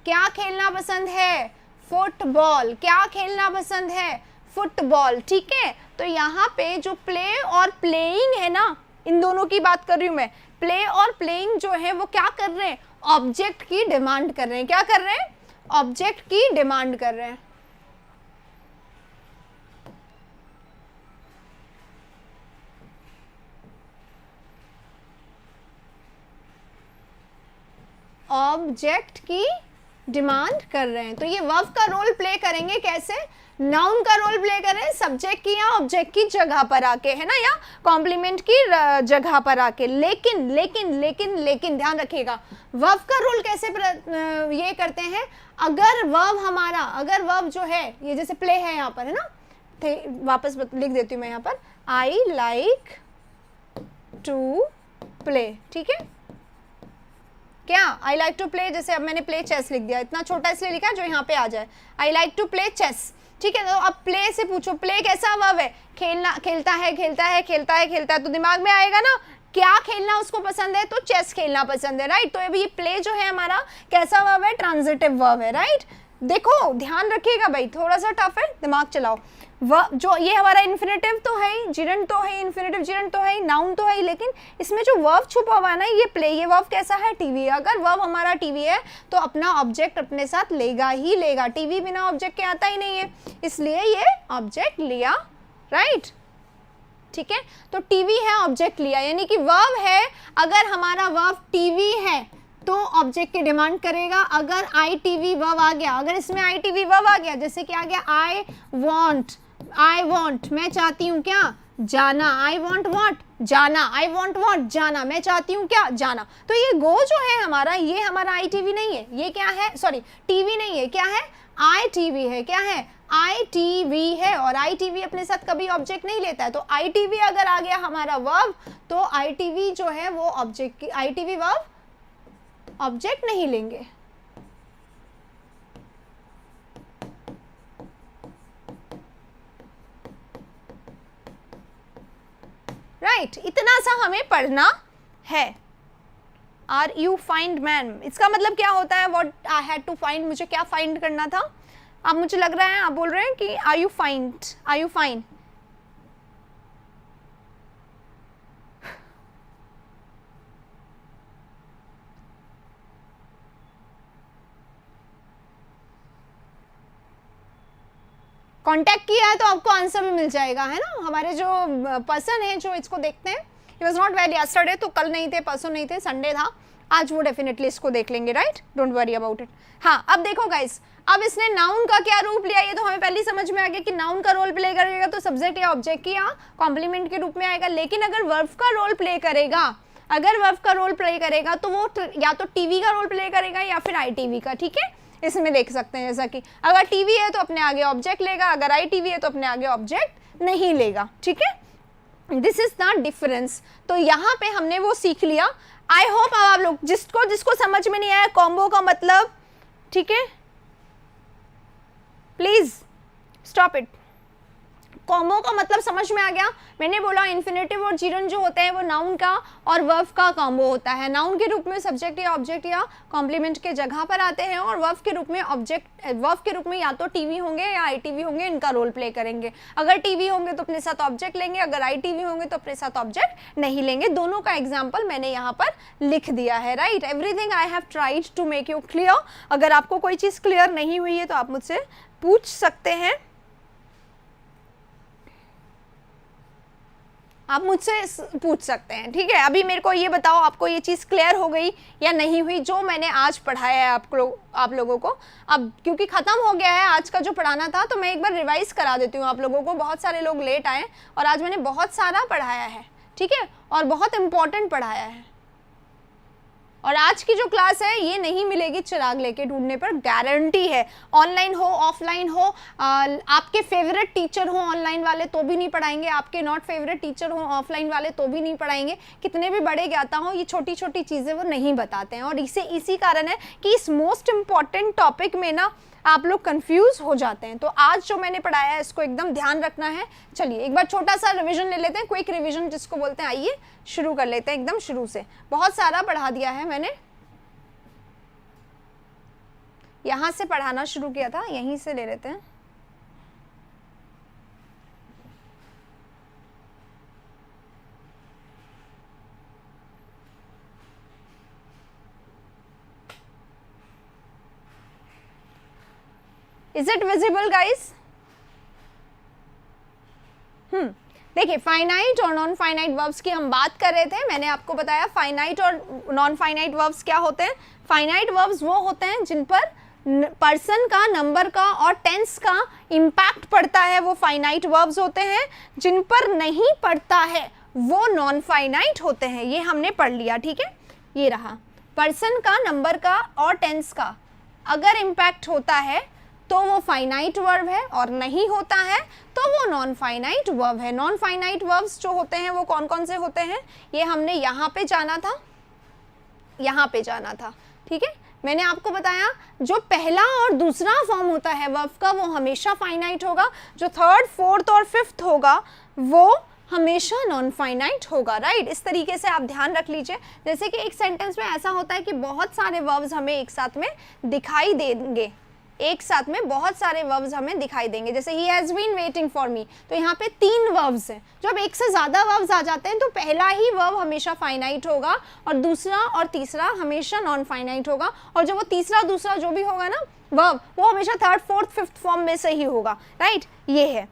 क्या खेलना पसंद है, फुटबॉल, क्या खेलना पसंद है, फुटबॉल, ठीक है। तो यहाँ पे जो प्ले और प्लेइंग है ना, इन दोनों की बात कर रही हूँ मैं, प्ले और प्लेइंग जो है वो क्या कर रहे हैं, ऑब्जेक्ट की डिमांड कर रहे हैं, क्या कर रहे हैं, ऑब्जेक्ट की डिमांड कर रहे हैं। ऑब्जेक्ट की डिमांड कर रहे हैं, तो ये वर्ब का रोल प्ले करेंगे कैसे, नाउन का रोल प्ले कर रहे हैं सब्जेक्ट की या ऑब्जेक्ट की जगह पर आके, है ना, या कॉम्प्लीमेंट की जगह पर आके। लेकिन लेकिन लेकिन लेकिन ध्यान रखिएगा, वर्ब का रोल कैसे ये करते हैं, अगर वर्ब हमारा, अगर वर्ब जो है, ये जैसे प्ले है यहाँ पर, है ना, वापस लिख देती हूँ मैं यहाँ पर, आई लाइक टू प्ले, ठीक है, क्या, आई लाइक टू प्ले, जैसे अब मैंने प्ले चेस लिख दिया, इतना छोटा इसलिए लिखा जो यहाँ पे आ जाए, I like to play chess, ठीक है। तो अब प्ले से पूछो, प्ले कैसा वर्ब है, खेलना, खेलता है, खेलता है, खेलता है, खेलता है, तो दिमाग में आएगा ना, क्या खेलना उसको पसंद है, तो चेस खेलना पसंद है, राइट। तो अभी ये प्ले जो है हमारा कैसा वर्ब है, ट्रांजिटिव वर्ब है, राइट। देखो ध्यान रखिएगा भाई, थोड़ा सा टफ है, दिमाग चलाओ। जो ये हमारा इन्फिनेटिव तो है, जीरंड तो है, इन्फिनेटिव जीरंड तो है, नाउन तो है, लेकिन इसमें जो वर्ब छुपा हुआ है ना, ये प्ले, ये वर्ब कैसा है, टीवी। अगर वर्ब हमारा टीवी है तो अपना ऑब्जेक्ट अपने साथ लेगा ही लेगा, टीवी बिना ऑब्जेक्ट के आता ही नहीं है, इसलिए ये ऑब्जेक्ट लिया, राइट, ठीक है। तो टीवी है, ऑब्जेक्ट लिया, यानी कि वर्ब है, अगर हमारा वर्ब टीवी है तो ऑब्जेक्ट की डिमांड करेगा। अगर आई टी वी वर्ब आ गया, अगर इसमें आई टी वी वर्ब आ गया, जैसे कि आ गया आई वॉन्ट, मैं चाहती हूँ क्या, जाना, आई वॉन्ट वॉट, जाना, आई वॉन्ट वॉट, जाना, मैं चाहती हूँ क्या, जाना। तो ये गो जो है हमारा, ये हमारा आई टी वी नहीं है, ये क्या है, सॉरी टीवी नहीं है, क्या है, आई टी वी है, क्या है, आई टी वी है। और आई टी वी अपने साथ कभी ऑब्जेक्ट नहीं लेता है, तो आई टी वी अगर आ गया हमारा वर्ब, तो आई टी वी जो है वो ऑब्जेक्ट की, I T V verb object नहीं लेंगे। राइट, इतना सा हमें पढ़ना है। आर यू फाइंड मैन, इसका मतलब क्या होता है, what I had to find, मुझे क्या फाइंड करना था। अब मुझे लग रहा है आप बोल रहे हैं कि आर यू फाइन, कांटेक्ट किया है तो आपको आंसर भी मिल जाएगा, है ना। हमारे जो पर्सन है जो इसको देखते हैं, he was not well yesterday, तो कल नहीं थे, परसों नहीं थे, संडे था, आज वो डेफिनेटली इसको देख लेंगे, right, don't worry about it. हाँ, अब देखो गाइस, अब इसने नाउन का क्या रूप लिया, ये तो हमें पहले समझ में आ गया कि नाउन का रोल प्ले करेगा तो सब्जेक्ट या ऑब्जेक्ट की या कॉम्प्लीमेंट के रूप में आएगा। लेकिन अगर वर्ब का रोल प्ले करेगा, अगर वर्ब का रोल प्ले करेगा तो वो या तो टीवी का रोल प्ले करेगा या फिर आई टीवी का, ठीक है। इसमें देख सकते हैं जैसा कि अगर टीवी है तो अपने आगे ऑब्जेक्ट लेगा, अगर आई टीवी है तो अपने आगे ऑब्जेक्ट नहीं लेगा, ठीक है। This is the difference. तो यहाँ पे हमने वो सीख लिया। आई होप अब आप लोग जिसको समझ में नहीं आया कॉम्बो का मतलब, ठीक है, प्लीज स्टॉप इट। कॉम्बो का मतलब समझ में आ गया। मैंने बोला इन्फिनेटिव और जीरन जो होते हैं वो नाउन का और वर्ब का कॉम्बो होता है। नाउन के रूप में सब्जेक्ट या ऑब्जेक्ट या कॉम्प्लीमेंट के जगह पर आते हैं, और वर्ब के रूप में वर्ब के रूप में या तो टीवी होंगे या आई टीवी होंगे, इनका रोल प्ले करेंगे। अगर टीवी होंगे तो अपने साथ ऑब्जेक्ट लेंगे, अगर आई टीवी होंगे तो अपने साथ ऑब्जेक्ट नहीं लेंगे। दोनों का एग्जाम्पल मैंने यहाँ पर लिख दिया है, right. Everything I have tried to make you clear. अगर आपको कोई चीज़ क्लियर नहीं हुई है तो आप मुझसे पूछ सकते हैं, आप मुझसे पूछ सकते हैं, ठीक है। अभी मेरे को ये बताओ आपको ये चीज़ क्लियर हो गई या नहीं हुई जो मैंने आज पढ़ाया है आप लोगों को। अब क्योंकि ख़त्म हो गया है आज का जो पढ़ाना था, तो मैं एक बार रिवाइज करा देती हूँ आप लोगों को। बहुत सारे लोग लेट आए और आज मैंने बहुत सारा पढ़ाया है, ठीक है, और बहुत इम्पॉर्टेंट पढ़ाया है। और आज की जो क्लास है ये नहीं मिलेगी चिराग लेके ढूंढने पर, गारंटी है। ऑनलाइन हो ऑफलाइन हो, आपके फेवरेट टीचर हो ऑनलाइन वाले तो भी नहीं पढ़ाएंगे, आपके नॉट फेवरेट टीचर हो ऑफलाइन वाले तो भी नहीं पढ़ाएंगे। कितने भी बड़े ज्ञाता हो, ये छोटी छोटी चीज़ें वो नहीं बताते हैं। और इसी कारण है कि इस मोस्ट इम्पॉर्टेंट टॉपिक में ना आप लोग कंफ्यूज हो जाते हैं। तो आज जो मैंने पढ़ाया है इसको एकदम ध्यान रखना है। चलिए एक बार छोटा सा रिवीजन ले लेते हैं, क्विक रिवीजन जिसको बोलते हैं। आइए शुरू कर लेते हैं एकदम शुरू से। बहुत सारा पढ़ा दिया है मैंने, यहाँ से पढ़ाना शुरू किया था, यहीं से ले लेते हैं। Is it visible guys? देखिए फाइनाइट और नॉन फाइनाइट वर्ब्स की हम बात कर रहे थे। मैंने आपको बताया फाइनाइट और नॉन फाइनाइट वर्ब्स क्या होते हैं। फाइनाइट वर्ब्स वो होते हैं जिन पर पर्सन का, नंबर का और टेंस का इम्पैक्ट पड़ता है, वो फाइनाइट वर्ब्स होते हैं। जिन पर नहीं पड़ता है वो नॉन फाइनाइट होते हैं। ये हमने पढ़ लिया, ठीक है। ये रहा, पर्सन का, नंबर का और टेंस का अगर इम्पैक्ट होता है तो वो फाइनाइट वर्ब है, और नहीं होता है तो वो नॉन फाइनाइट वर्ब है। नॉन फाइनाइट वर्ब्स जो होते हैं वो कौन कौन से होते हैं, ये हमने यहाँ पे जाना था, यहाँ पे जाना था, ठीक है। मैंने आपको बताया जो पहला और दूसरा फॉर्म होता है वर्ब का वो हमेशा फाइनाइट होगा, जो थर्ड, फोर्थ और फिफ्थ होगा वो हमेशा नॉन फाइनाइट होगा, राइट। इस तरीके से आप ध्यान रख लीजिए। जैसे कि एक सेंटेंस में ऐसा होता है कि बहुत सारे वर्ब्स हमें एक साथ में दिखाई देंगे, एक साथ में बहुत सारे वर्ब्स हमें दिखाई देंगे। जैसे ही has been waiting for me, तो यहाँ पे 3 वर्ब्स हैं। जब एक से ज़्यादा वर्ब्स आ जाते हैं तो पहला ही वर्ब हमेशा फाइनाइट होगा और दूसरा और तीसरा हमेशा नॉन फाइनाइट होगा, और जो वो तीसरा दूसरा जो भी होगा ना वर्ब, वो हमेशा थर्ड, फोर्थ, फिफ्थ फॉर्म में से ही होगा, राइट। ये है।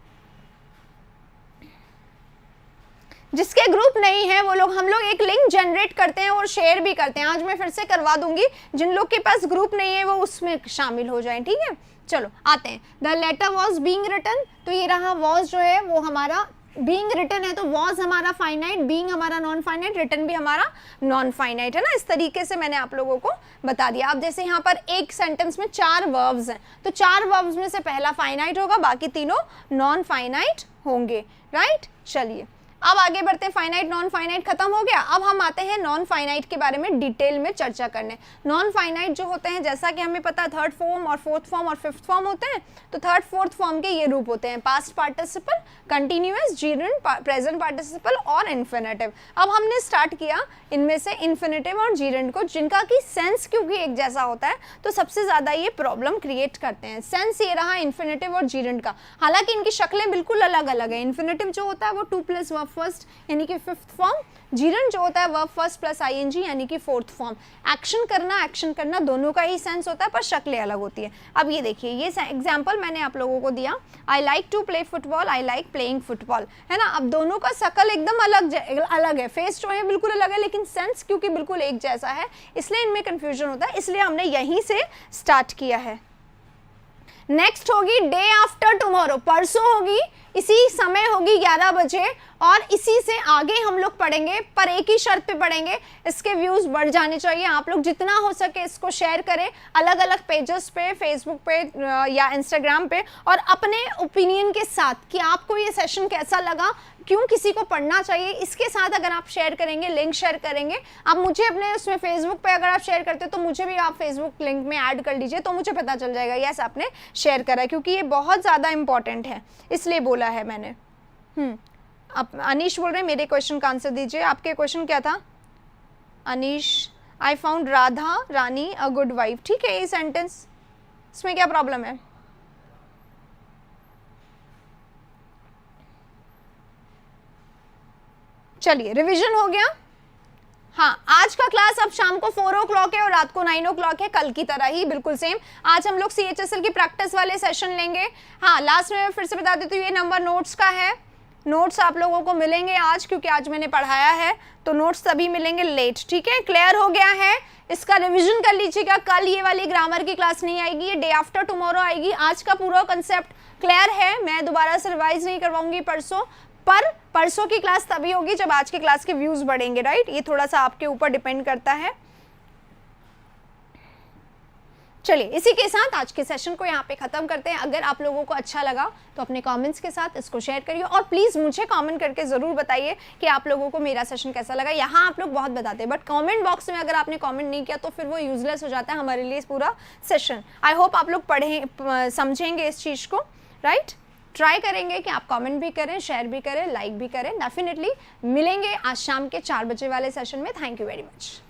जिसके ग्रुप नहीं है वो लोग, हम लोग एक लिंक जनरेट करते हैं और शेयर भी करते हैं। आज मैं फिर से करवा दूंगी, जिन लोग के पास ग्रुप नहीं है वो उसमें शामिल हो जाएं, ठीक है। चलो आते हैं, the letter was being written, तो ये रहा वॉज जो है वो हमारा बीइंग रिटन है, तो वॉज हमारा फाइनाइट, बीइंग हमारा नॉन फाइनाइट, रिटन भी हमारा नॉन फाइनाइट है ना। इस तरीके से मैंने आप लोगों को बता दिया। अब जैसे यहाँ पर एक सेंटेंस में 4 वर्ब्स हैं, तो 4 वर्ब्स में से पहला फाइनाइट होगा, बाकी तीनों नॉन फाइनाइट होंगे, राइट। चलिए अब आगे बढ़ते हैं, फाइनाइट नॉन फाइनाइट खत्म हो गया। अब हम आते हैं नॉन फाइनाइट के बारे में डिटेल में चर्चा करने। नॉन फाइनाइट जो होते हैं, जैसा कि हमें पता है, थर्ड फॉर्म और फोर्थ फॉर्म और फिफ्थ फॉर्म होते हैं। तो थर्ड फोर्थ फॉर्म के ये रूप होते हैं, past participle, continuous, जीरेंड, present participle और इन्फिनेटिव। अब हमने स्टार्ट किया इनमें से इन्फिनेटिव और जीरेंड को, जिनका की सेंस क्योंकि एक जैसा होता है तो सबसे ज्यादा ये प्रॉब्लम क्रिएट करते हैं। सेंस ये रहा इन्फिनेटिव और जीरेंड का, हालांकि इनकी शक्लें बिल्कुल अलग अलग है। इन्फिनेटिव जो होता है वो 2 + वर्ब फर्स्ट यानी कि फिफ्थ फॉर्म, जीरेंड जो होता है वर्ब फर्स्ट प्लस आईएनजी यानी कि फोर्थ फॉर्म। एक्शन करना दोनों का ही सेंस होता है, पर शक्लें अलग होती है। अब ये देखिए, ये एग्जांपल मैंने आप लोगों को दिया, I like to play football, I like playing football, है ना। अब दोनों का शकल एकदम अलग है, फेस जो है बिल्कुल अलग है, लेकिन सेंस क्योंकि बिल्कुल एक जैसा है इसलिए इनमें कंफ्यूजन होता है, इसलिए हमने यहीं से स्टार्ट किया है। नेक्स्ट होगी डे आफ्टर टुमारो, परसों होगी, इसी समय होगी 11 बजे, और इसी से आगे हम लोग पढ़ेंगे, पर एक ही शर्त पे पढ़ेंगे, इसके व्यूज बढ़ जाने चाहिए। आप लोग जितना हो सके इसको शेयर करें अलग अलग पेजेस पे, फेसबुक पे या इंस्टाग्राम पे, और अपने ओपिनियन के साथ कि आपको ये सेशन कैसा लगा, क्यों किसी को पढ़ना चाहिए, इसके साथ अगर आप शेयर करेंगे, लिंक शेयर करेंगे, आप मुझे अपने उसमें फेसबुक पे अगर आप शेयर करते हो तो मुझे भी आप फेसबुक लिंक में ऐड कर लीजिए, तो मुझे पता चल जाएगा यस आपने शेयर करा है, क्योंकि ये बहुत ज़्यादा इंपॉर्टेंट है, इसलिए बोला है मैंने। अब अनीश बोल रहे हैं मेरे क्वेश्चन का आंसर दीजिए। आपके क्वेश्चन क्या था Anish? I found Radha Rani a good wife, ठीक है ये सेंटेंस, इसमें क्या प्रॉब्लम है? चलिए रिवीजन हो गया। हाँ, आज का क्लास अब शाम को 4 o'clock है और रात को 9 o'clock है, कल की तरह ही बिल्कुल सेम। आज हम लोग CHSL की प्रैक्टिस वाले सेशन लेंगे। हाँ, लास्ट में मैं फिर से बता देती हूँ, ये नंबर नोट्स का है, नोट्स आप लोगों को मिलेंगे आज, क्योंकि आज मैंने पढ़ाया है, तो नोट्स तभी मिलेंगे लेट, ठीक है। क्लियर हो गया है? इसका रिवीजन कर लीजिएगा, कल ये वाली ग्रामर की क्लास नहीं आएगी, ये डे आफ्टर टुमारो आएगी। आज का पूरा कंसेप्ट क्लियर है, मैं दोबारा से रिवाइज नहीं करवाऊंगी परसों, पर परसों की क्लास तभी होगी जब आज की क्लास के व्यूज बढ़ेंगे, राइट। ये थोड़ा सा आपके ऊपर डिपेंड करता है। चलिए इसी के साथ आज के सेशन को यहाँ पे खत्म करते हैं। अगर आप लोगों को अच्छा लगा तो अपने कमेंट्स के साथ इसको शेयर करिए, और प्लीज़ मुझे कमेंट करके ज़रूर बताइए कि आप लोगों को मेरा सेशन कैसा लगा। यहाँ आप लोग बहुत बताते हैं, बट कमेंट बॉक्स में अगर आपने कमेंट नहीं किया तो फिर वो यूजलेस हो जाता है हमारे लिए पूरा सेशन। आई होप आप लोग पढ़ें, समझेंगे इस चीज़ को, राइट। ट्राई करेंगे कि आप कमेंट भी करें, शेयर भी करें, लाइक भी करें। डेफिनेटली मिलेंगे आज शाम के 4 बजे वाले सेशन में। Thank you very much.